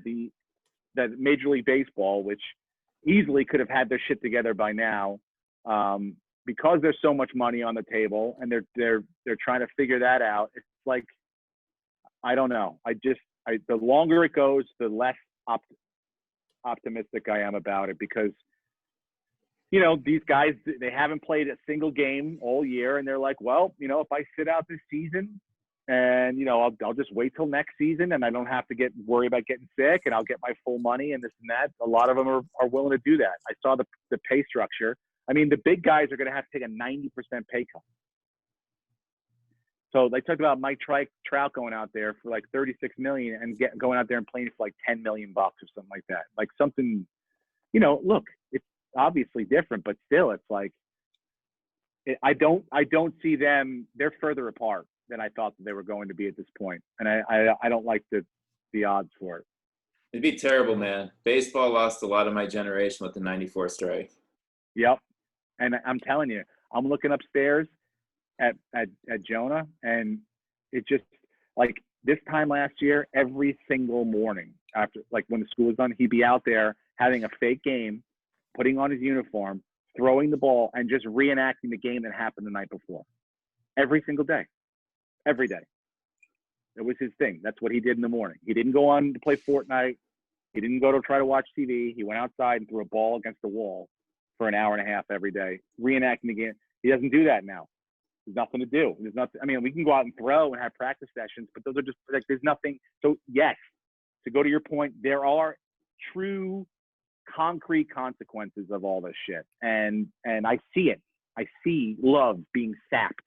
that Major League Baseball, which easily could have had their shit together by now, because there's so much money on the table and they're trying to figure that out. It's like, I don't know. The longer it goes, the less optimistic I am about it, because these guys, they haven't played a single game all year, and they're like, well, if I sit out this season, and I'll just wait till next season, and I don't have to worry about getting sick, and I'll get my full money and this and that. A lot of them are willing to do that. I saw the pay structure. I mean, the big guys are going to have to take a 90% pay cut. So they talked about Mike Trout going out there for like $36 million and going out there and playing for like $10 million or something like that. Like something, look, it's obviously different, but still, it's like I don't see them. They're further apart than I thought that they were going to be at this point, and I don't like the odds for it. It'd be terrible, man. Baseball lost a lot of my generation with the '94 strike. Yep, and I'm telling you, I'm looking upstairs at Jonah, and it just like this time last year, every single morning after, like when the school was done, he'd be out there having a fake game, putting on his uniform, throwing the ball, and just reenacting the game that happened the night before. Every single day. Every day. It was his thing. That's what he did in the morning. He didn't go on to play Fortnite. He didn't go to try to watch TV. He went outside and threw a ball against the wall for an hour and a half every day, reenacting the game. He doesn't do that now. There's nothing to do. There's nothing. I mean, we can go out and throw and have practice sessions, but those are just like, there's nothing. So yes, to go to your point, there are true concrete consequences of all this shit. And I see it. I see love being sapped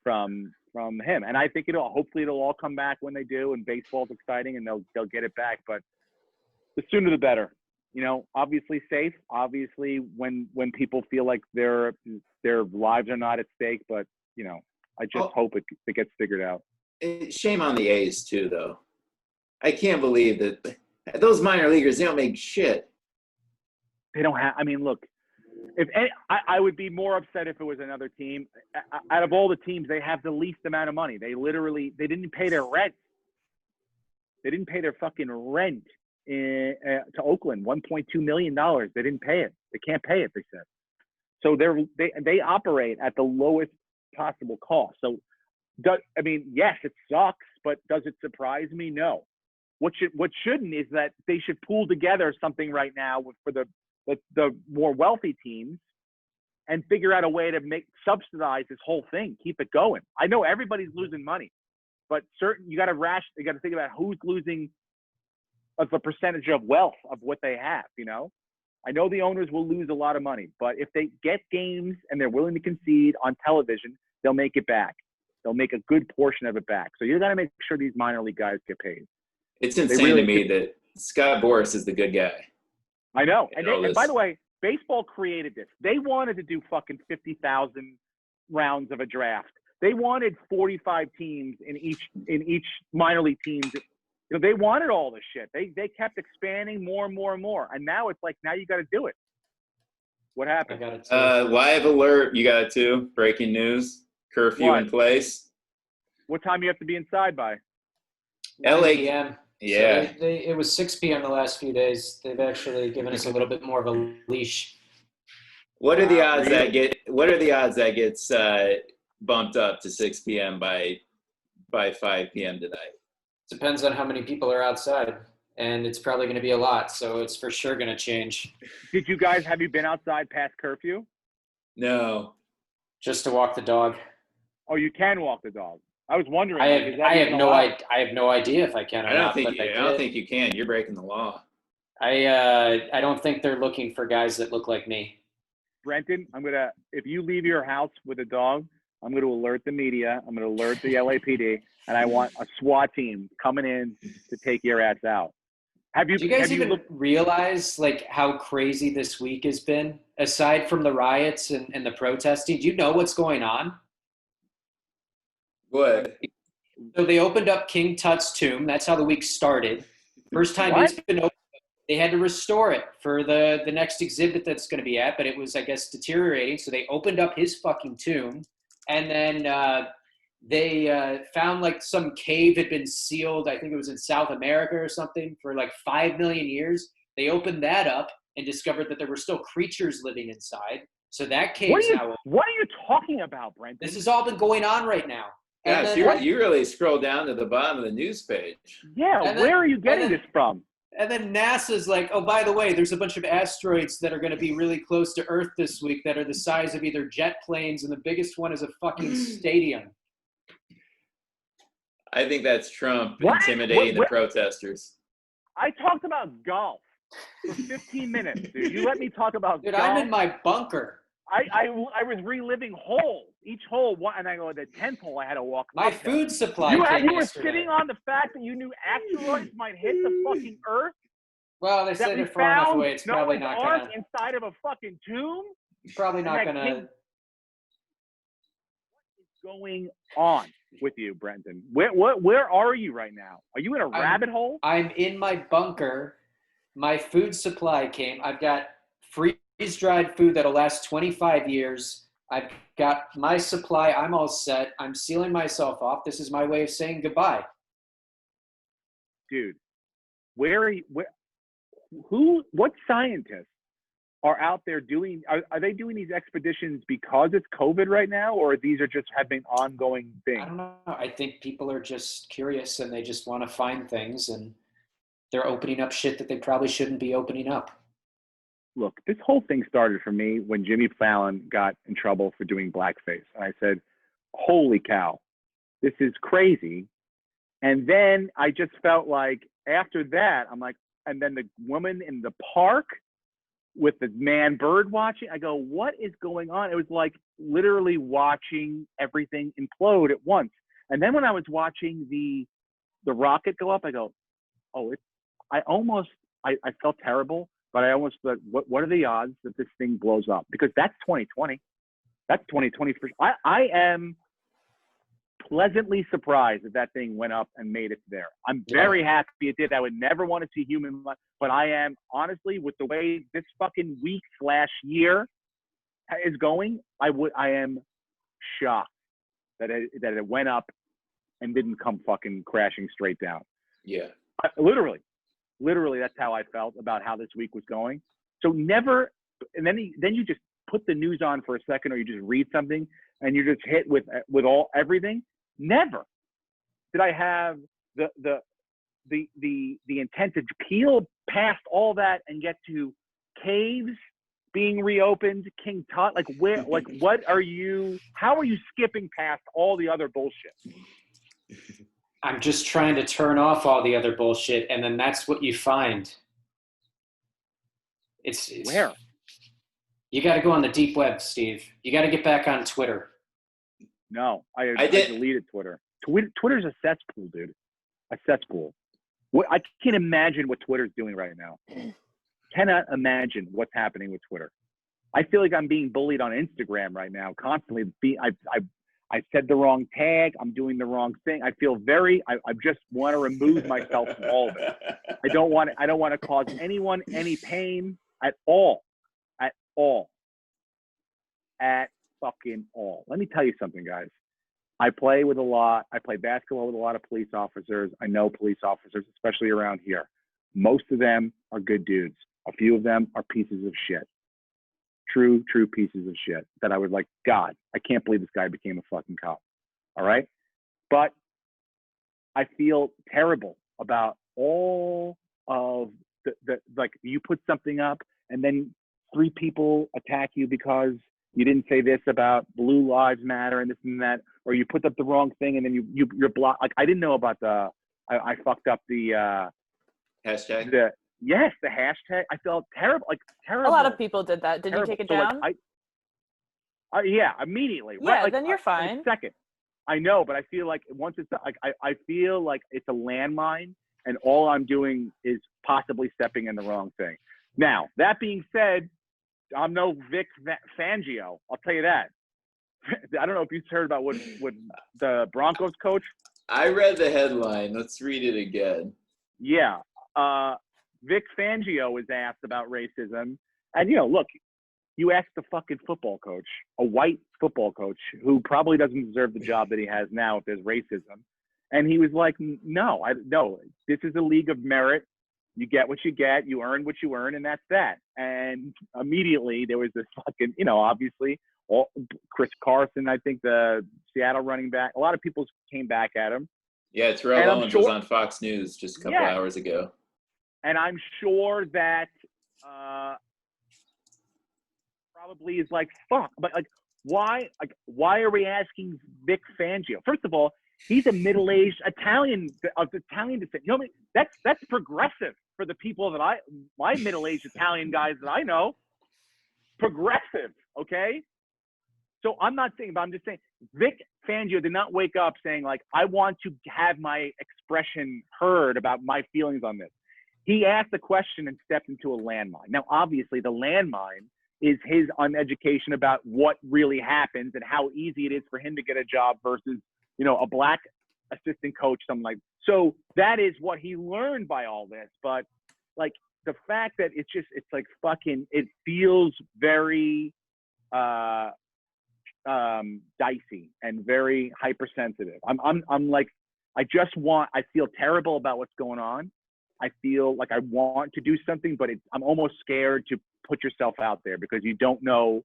from him. And I think hopefully it'll all come back when they do, and baseball's exciting and they'll get it back. But the sooner the better. You know, obviously safe, obviously when people feel like their lives are not at stake, but you know, I just hope it gets figured out. Shame on the A's too, though. I can't believe that those minor leaguers, they don't make shit. They don't have, I mean, look, I would be more upset if it was another team. Out of all the teams, they have the least amount of money. They didn't pay their rent. They didn't pay their fucking rent to Oakland, $1.2 million. They didn't pay it. They can't pay it, they said. So they operate at the lowest possible cost. So, I mean, yes, it sucks, but does it surprise me? No. What shouldn't is that they should pool together something right now for the more wealthy teams and figure out a way to subsidize this whole thing, keep it going. I know everybody's losing money, but you got to think about who's losing of the percentage of wealth of what they have, you know? I know the owners will lose a lot of money, but if they get games and they're willing to concede on television, they'll make it back. They'll make a good portion of it back. So you got to make sure these minor league guys get paid. It's insane to me that Scott Boras is the good guy. I know. And by the way, baseball created this. They wanted to do fucking 50,000 rounds of a draft. They wanted 45 teams in each minor league teams. You know, they wanted all this shit. They kept expanding more and more and more. And now it's like, now you got to do it. What happened? I got it too. Live alert. You got it too. Breaking news. Curfew in place. What time you have to be inside by? 9 p.m. Yeah. So it was 6 p.m. the last few days. They've actually given us a little bit more of a leash. What are the odds that gets bumped up to 6 p.m. by 5 p.m. tonight? Depends on how many people are outside, and it's probably going to be a lot, so it's for sure going to change. Have you been outside past curfew? No. Just to walk the dog. Oh, you can walk the dog. I was wondering. I have no idea if I can or not. I don't think you can. You're breaking the law. I don't think they're looking for guys that look like me. Brenton, if you leave your house with a dog, I'm going to alert the media. I'm going to alert the LAPD, and I want a SWAT team coming in to take your ass out. Do you guys even realize like how crazy this week has been? Aside from the riots and the protesting, do you know what's going on? What? So they opened up King Tut's tomb. That's how the week started. First time it's been opened. They had to restore it for the next exhibit that's going to be at, but it was, I guess, deteriorating. So they opened up his fucking tomb. And then they found like some cave had been sealed. I think it was in South America or something for like 5 million years. They opened that up and discovered that there were still creatures living inside. So that cave's now open. What are you talking about, Brent? This has all been going on right now. Yeah, so you really scroll down to the bottom of the news page. Yeah, where are you getting this from? And then NASA's like, oh, by the way, there's a bunch of asteroids that are going to be really close to Earth this week that are the size of either jet planes, and the biggest one is a fucking stadium. I think that's Trump intimidating the protesters. I talked about golf for 15 minutes, dude. You let me talk about golf. I'm in my bunker. I was reliving holes, each hole, and I go, the 10th hole I had to walk. My food supply. You were sitting on the fact that you knew asteroids might hit the fucking Earth. Well, they said they're far enough away. It's probably not going to. Inside of a fucking tomb. Probably not going to. What is going on with you, Brenton? Where are you right now? Are you in a rabbit hole? I'm in my bunker. My food supply came. I've got freeze-dried food that'll last 25 years. I've got my supply. I'm all set. I'm sealing myself off. This is my way of saying goodbye. Dude, what scientists are out there doing, are they doing these expeditions because it's COVID right now, or these are just have been ongoing things? I don't know. I think people are just curious and they just want to find things, and they're opening up shit that they probably shouldn't be opening up. Look, this whole thing started for me when Jimmy Fallon got in trouble for doing blackface. And I said, holy cow, this is crazy. And then I just felt like after that, I'm like, and then the woman in the park with the man bird watching, I go, what is going on? It was like literally watching everything implode at once. And then when I was watching the rocket go up, I go, oh, I felt terrible. But I almost thought, what are the odds that this thing blows up? Because that's 2020. That's 2020. I am pleasantly surprised that thing went up and made it there. I'm very happy it did. I would never want to see human life. But I am, honestly, with the way this fucking week/year is going, I am shocked that it went up and didn't come fucking crashing straight down. Yeah. Literally, that's how I felt about how this week was going. So never, and then you just put the news on for a second, or you just read something, and you're just hit with everything. Never did I have the intent to peel past all that and get to caves being reopened, King Tut. Like what are you? How are you skipping past all the other bullshit? I'm just trying to turn off all the other bullshit, and then that's what you find. It's where? You got to go on the deep web, Steve. You got to get back on Twitter. No, I deleted Twitter. Twitter's a cesspool, dude. A cesspool. I can't imagine what Twitter's doing right now. Cannot imagine what's happening with Twitter. I feel like I'm being bullied on Instagram right now, constantly. I said the wrong tag. I'm doing the wrong thing. I feel I just want to remove myself from all of it. I don't want to cause anyone any pain at all. At all. At fucking all. Let me tell you something, guys. I play basketball with a lot of police officers. I know police officers, especially around here. Most of them are good dudes. A few of them are pieces of shit. True pieces of shit that I would like, God, I can't believe this guy became a fucking cop. All right. But I feel terrible about all of the like, you put something up and then 3 people attack you because you didn't say this about Blue Lives Matter and this and that, or you put up the wrong thing and then you're blocked. Like, I didn't know about I fucked up the hashtag. Yes, the hashtag. I felt terrible. A lot of people did that. Did you take it down? Yeah, immediately. Yeah, right? then you're fine. Second, I know, but I feel like once it's like I feel like it's a landmine, and all I'm doing is possibly stepping in the wrong thing. Now, that being said, I'm no Vic Fangio. I'll tell you that. I don't know if you've heard about what the Broncos coach. I read the headline. Let's read it again. Yeah. Vic Fangio was asked about racism. And, look, you ask the fucking football coach, a white football coach who probably doesn't deserve the job that he has now if there's racism. And he was like, no, this is a league of merit. You get what you get, you earn what you earn, and that's that. And immediately there was this fucking, obviously, Chris Carson, I think the Seattle running back, a lot of people came back at him. Yeah, Terrell Owens was on Fox News just a couple hours ago. And I'm sure that probably is like, fuck. But why are we asking Vic Fangio? First of all, he's a middle-aged Italian of Italian descent. You know what I mean? That's progressive for the people that my middle-aged Italian guys that I know. Progressive, okay? So I'm not saying, but I'm just saying Vic Fangio did not wake up saying like, I want to have my expression heard about my feelings on this. He asked a question and stepped into a landmine. Now, obviously, the landmine is his uneducation about what really happens and how easy it is for him to get a job versus, a black assistant coach, something like. So that is what he learned by all this. But like the fact that it's like fucking, it feels very dicey and very hypersensitive. I'm like, I feel terrible about what's going on. I feel like I want to do something, but I'm almost scared to put yourself out there because you don't know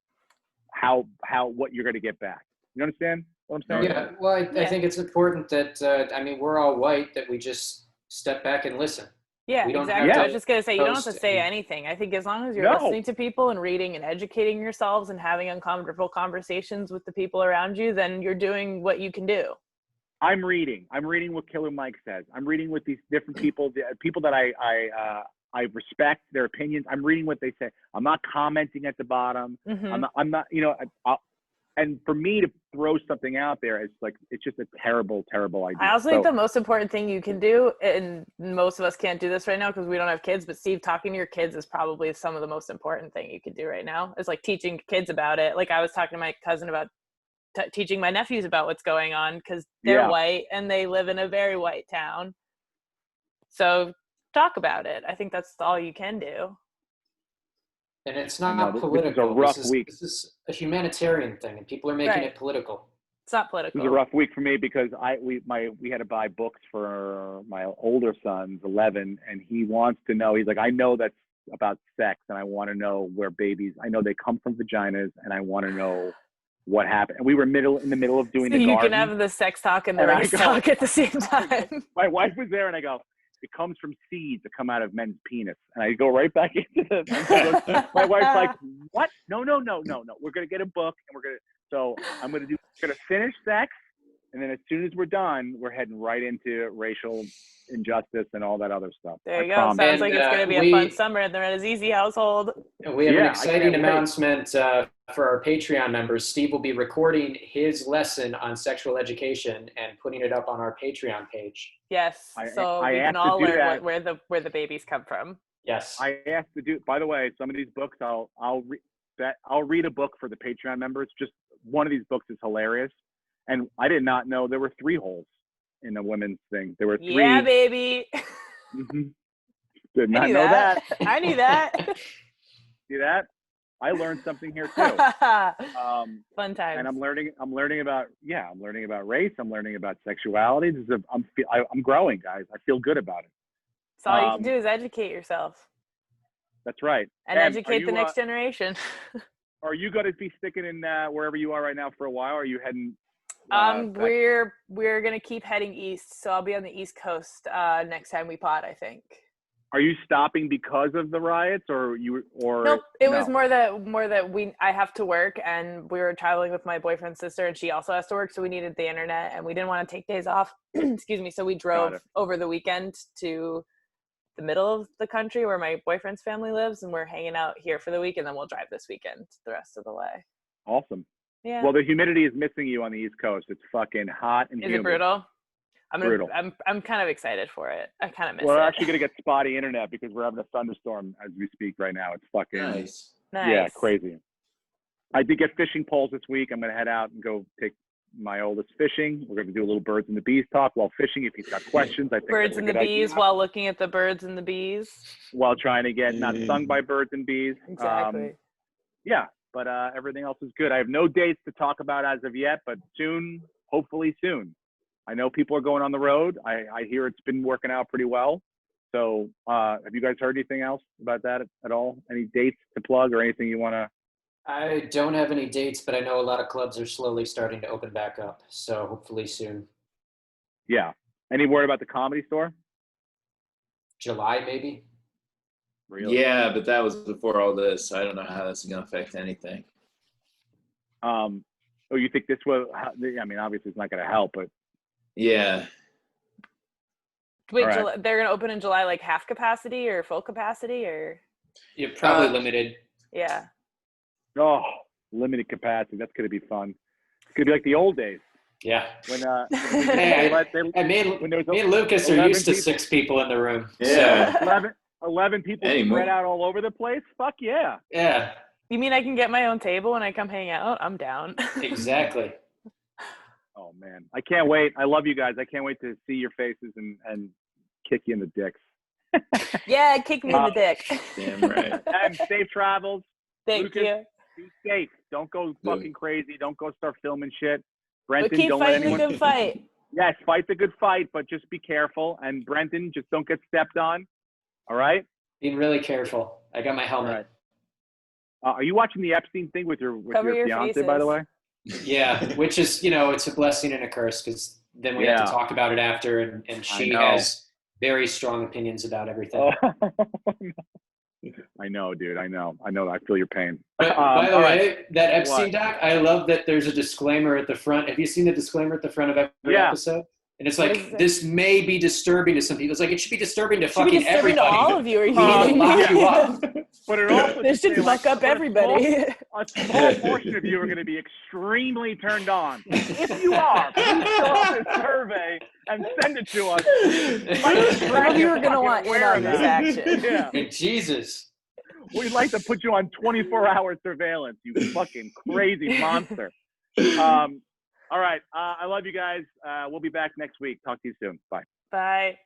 what you're going to get back. You understand what I'm saying? Yeah. Well, I think it's important that, I mean, we're all white, that we just step back and listen. Yeah, We don't exactly. have I to was just going to say, you don't have to post say and- anything. I think as long as you're listening to people and reading and educating yourselves and having uncomfortable conversations with the people around you, then you're doing what you can do. I'm reading what Killer Mike says. I'm reading with these different people that I respect their opinions. I'm reading what they say. I'm not commenting at the bottom. Mm-hmm. I'm not, and for me to throw something out there, it's just a terrible, terrible idea. I also think the most important thing you can do, and most of us can't do this right now because we don't have kids, but Steve, talking to your kids is probably some of the most important thing you can do right now. Is like teaching kids about it. Like I was talking to my cousin about teaching my nephews about what's going on because they're white and they live in a very white town. So talk about it. I think that's all you can do. And it's not political. This is a rough week. This is a humanitarian thing, and people are making it political. It's not political. It was a rough week for me because we had to buy books for my older son's 11, and he wants to know. He's like, I know that's about sex, and I want to know where babies. I know they come from vaginas, and I want to know what happened. And we were in the middle of doing the garden. You can have the sex talk and the race talk at the same time. My wife was there, and I go, it comes from seeds that come out of men's penis. And I go right back into the, my wife's like, what? No. We're going to get a book I'm going to finish sex. And then as soon as we're done, we're heading right into racial injustice and all that other stuff. There you go. Sounds like it's going to be a fun summer in the Renazizi household. We have an exciting announcement for our Patreon members. Steve will be recording his lesson on sexual education and putting it up on our Patreon page. Yes, so we can all learn where the babies come from. Yes. I asked to do. By the way, some of these books I'll read a book for the Patreon members. Just one of these books is hilarious. And I did not know there were 3 holes in the women's thing. There were 3. Yeah, baby. Mm-hmm. Did not know that. I knew that. See that? I learned something here too. Fun times. And I'm learning about race. I'm learning about sexuality. I'm growing, guys. I feel good about it. So all you can do is educate yourself. That's right. And educate the next generation. Are you going to be sticking in wherever you are right now for a while? Or are you heading? We're gonna keep heading east, so I'll be on the East Coast next time we pod, I think. Are you stopping because of the riots, or Nope. It was more that I have to work, and we were traveling with my boyfriend's sister, and she also has to work, so we needed the internet, and we didn't want to take days off. Excuse me. So we drove over the weekend to the middle of the country where my boyfriend's family lives, and we're hanging out here for the week, and then we'll drive this weekend the rest of the way. Awesome. Yeah. Well, the humidity is missing you on the East Coast. It's fucking hot and humid. Is it brutal? Brutal. I'm kind of excited for it. I kind of miss it. We're actually going to get spotty internet because we're having a thunderstorm as we speak right now. It's fucking nice. Yeah, crazy. I did get fishing poles this week. I'm going to head out and go take my oldest fishing. We're going to do a little birds and the bees talk while fishing. If he's got questions, I think birds and the bees while looking at the birds and the bees. While trying to get not stung by birds and bees. Exactly. Yeah. But everything else is good. I have no dates to talk about as of yet, but soon, hopefully soon. I know people are going on the road. I hear it's been working out pretty well. So have you guys heard anything else about that at all? Any dates to plug or anything you want to? I don't have any dates, but I know a lot of clubs are slowly starting to open back up. So hopefully soon. Yeah. Any word about the Comedy Store? July, maybe. Really? Yeah, but that was before all this. I don't know how this is going to affect anything. Oh, you think this will? I mean, obviously it's not going to help, but yeah. Wait, right. They're going to open in July, like half capacity or full capacity, or? Yeah, probably limited. Yeah. Oh, limited capacity. That's going to be fun. It's going to be like the old days. Yeah. When me and Lucas are used to 6 people in the room. Yeah. So. 11 people spread out all over the place? Fuck yeah. Yeah. You mean I can get my own table when I come hang out? I'm down. Exactly. Oh, man. I can't wait. I love you guys. I can't wait to see your faces and kick you in the dicks. Yeah, kick me in the dick. Damn right. And safe travels. Thank Lucas, you. Be safe. Don't go fucking crazy. Don't go start filming shit. But Brenton, keep don't let fighting anyone. the good fight. Yes, fight the good fight, but just be careful. And Brenton, just don't get stepped on. All right. Being really careful. I got my helmet. All right. Are you watching the Epstein thing with your Cover your fiance, faces. by the way? Yeah, which is, it's a blessing and a curse because then we have to talk about it after, and she has very strong opinions about everything. Oh. I know, dude. I know. I feel your pain. But by the way, right. that Epstein doc, I love that there's a disclaimer at the front. Have you seen the disclaimer at the front of every episode? And it's like, this may be disturbing to some people. It's like, it should be disturbing to fucking everybody. To all of you. Are you kidding me? Lock you up. But it also this should fuck up everybody. A small portion of you are going to be extremely turned on. If you are, please fill out this survey and send it to us. Some of you are going to want in on this action. Yeah. Hey, Jesus. We'd like to put you on 24-hour surveillance, you fucking crazy monster. All right. I love you guys. We'll be back next week. Talk to you soon. Bye. Bye.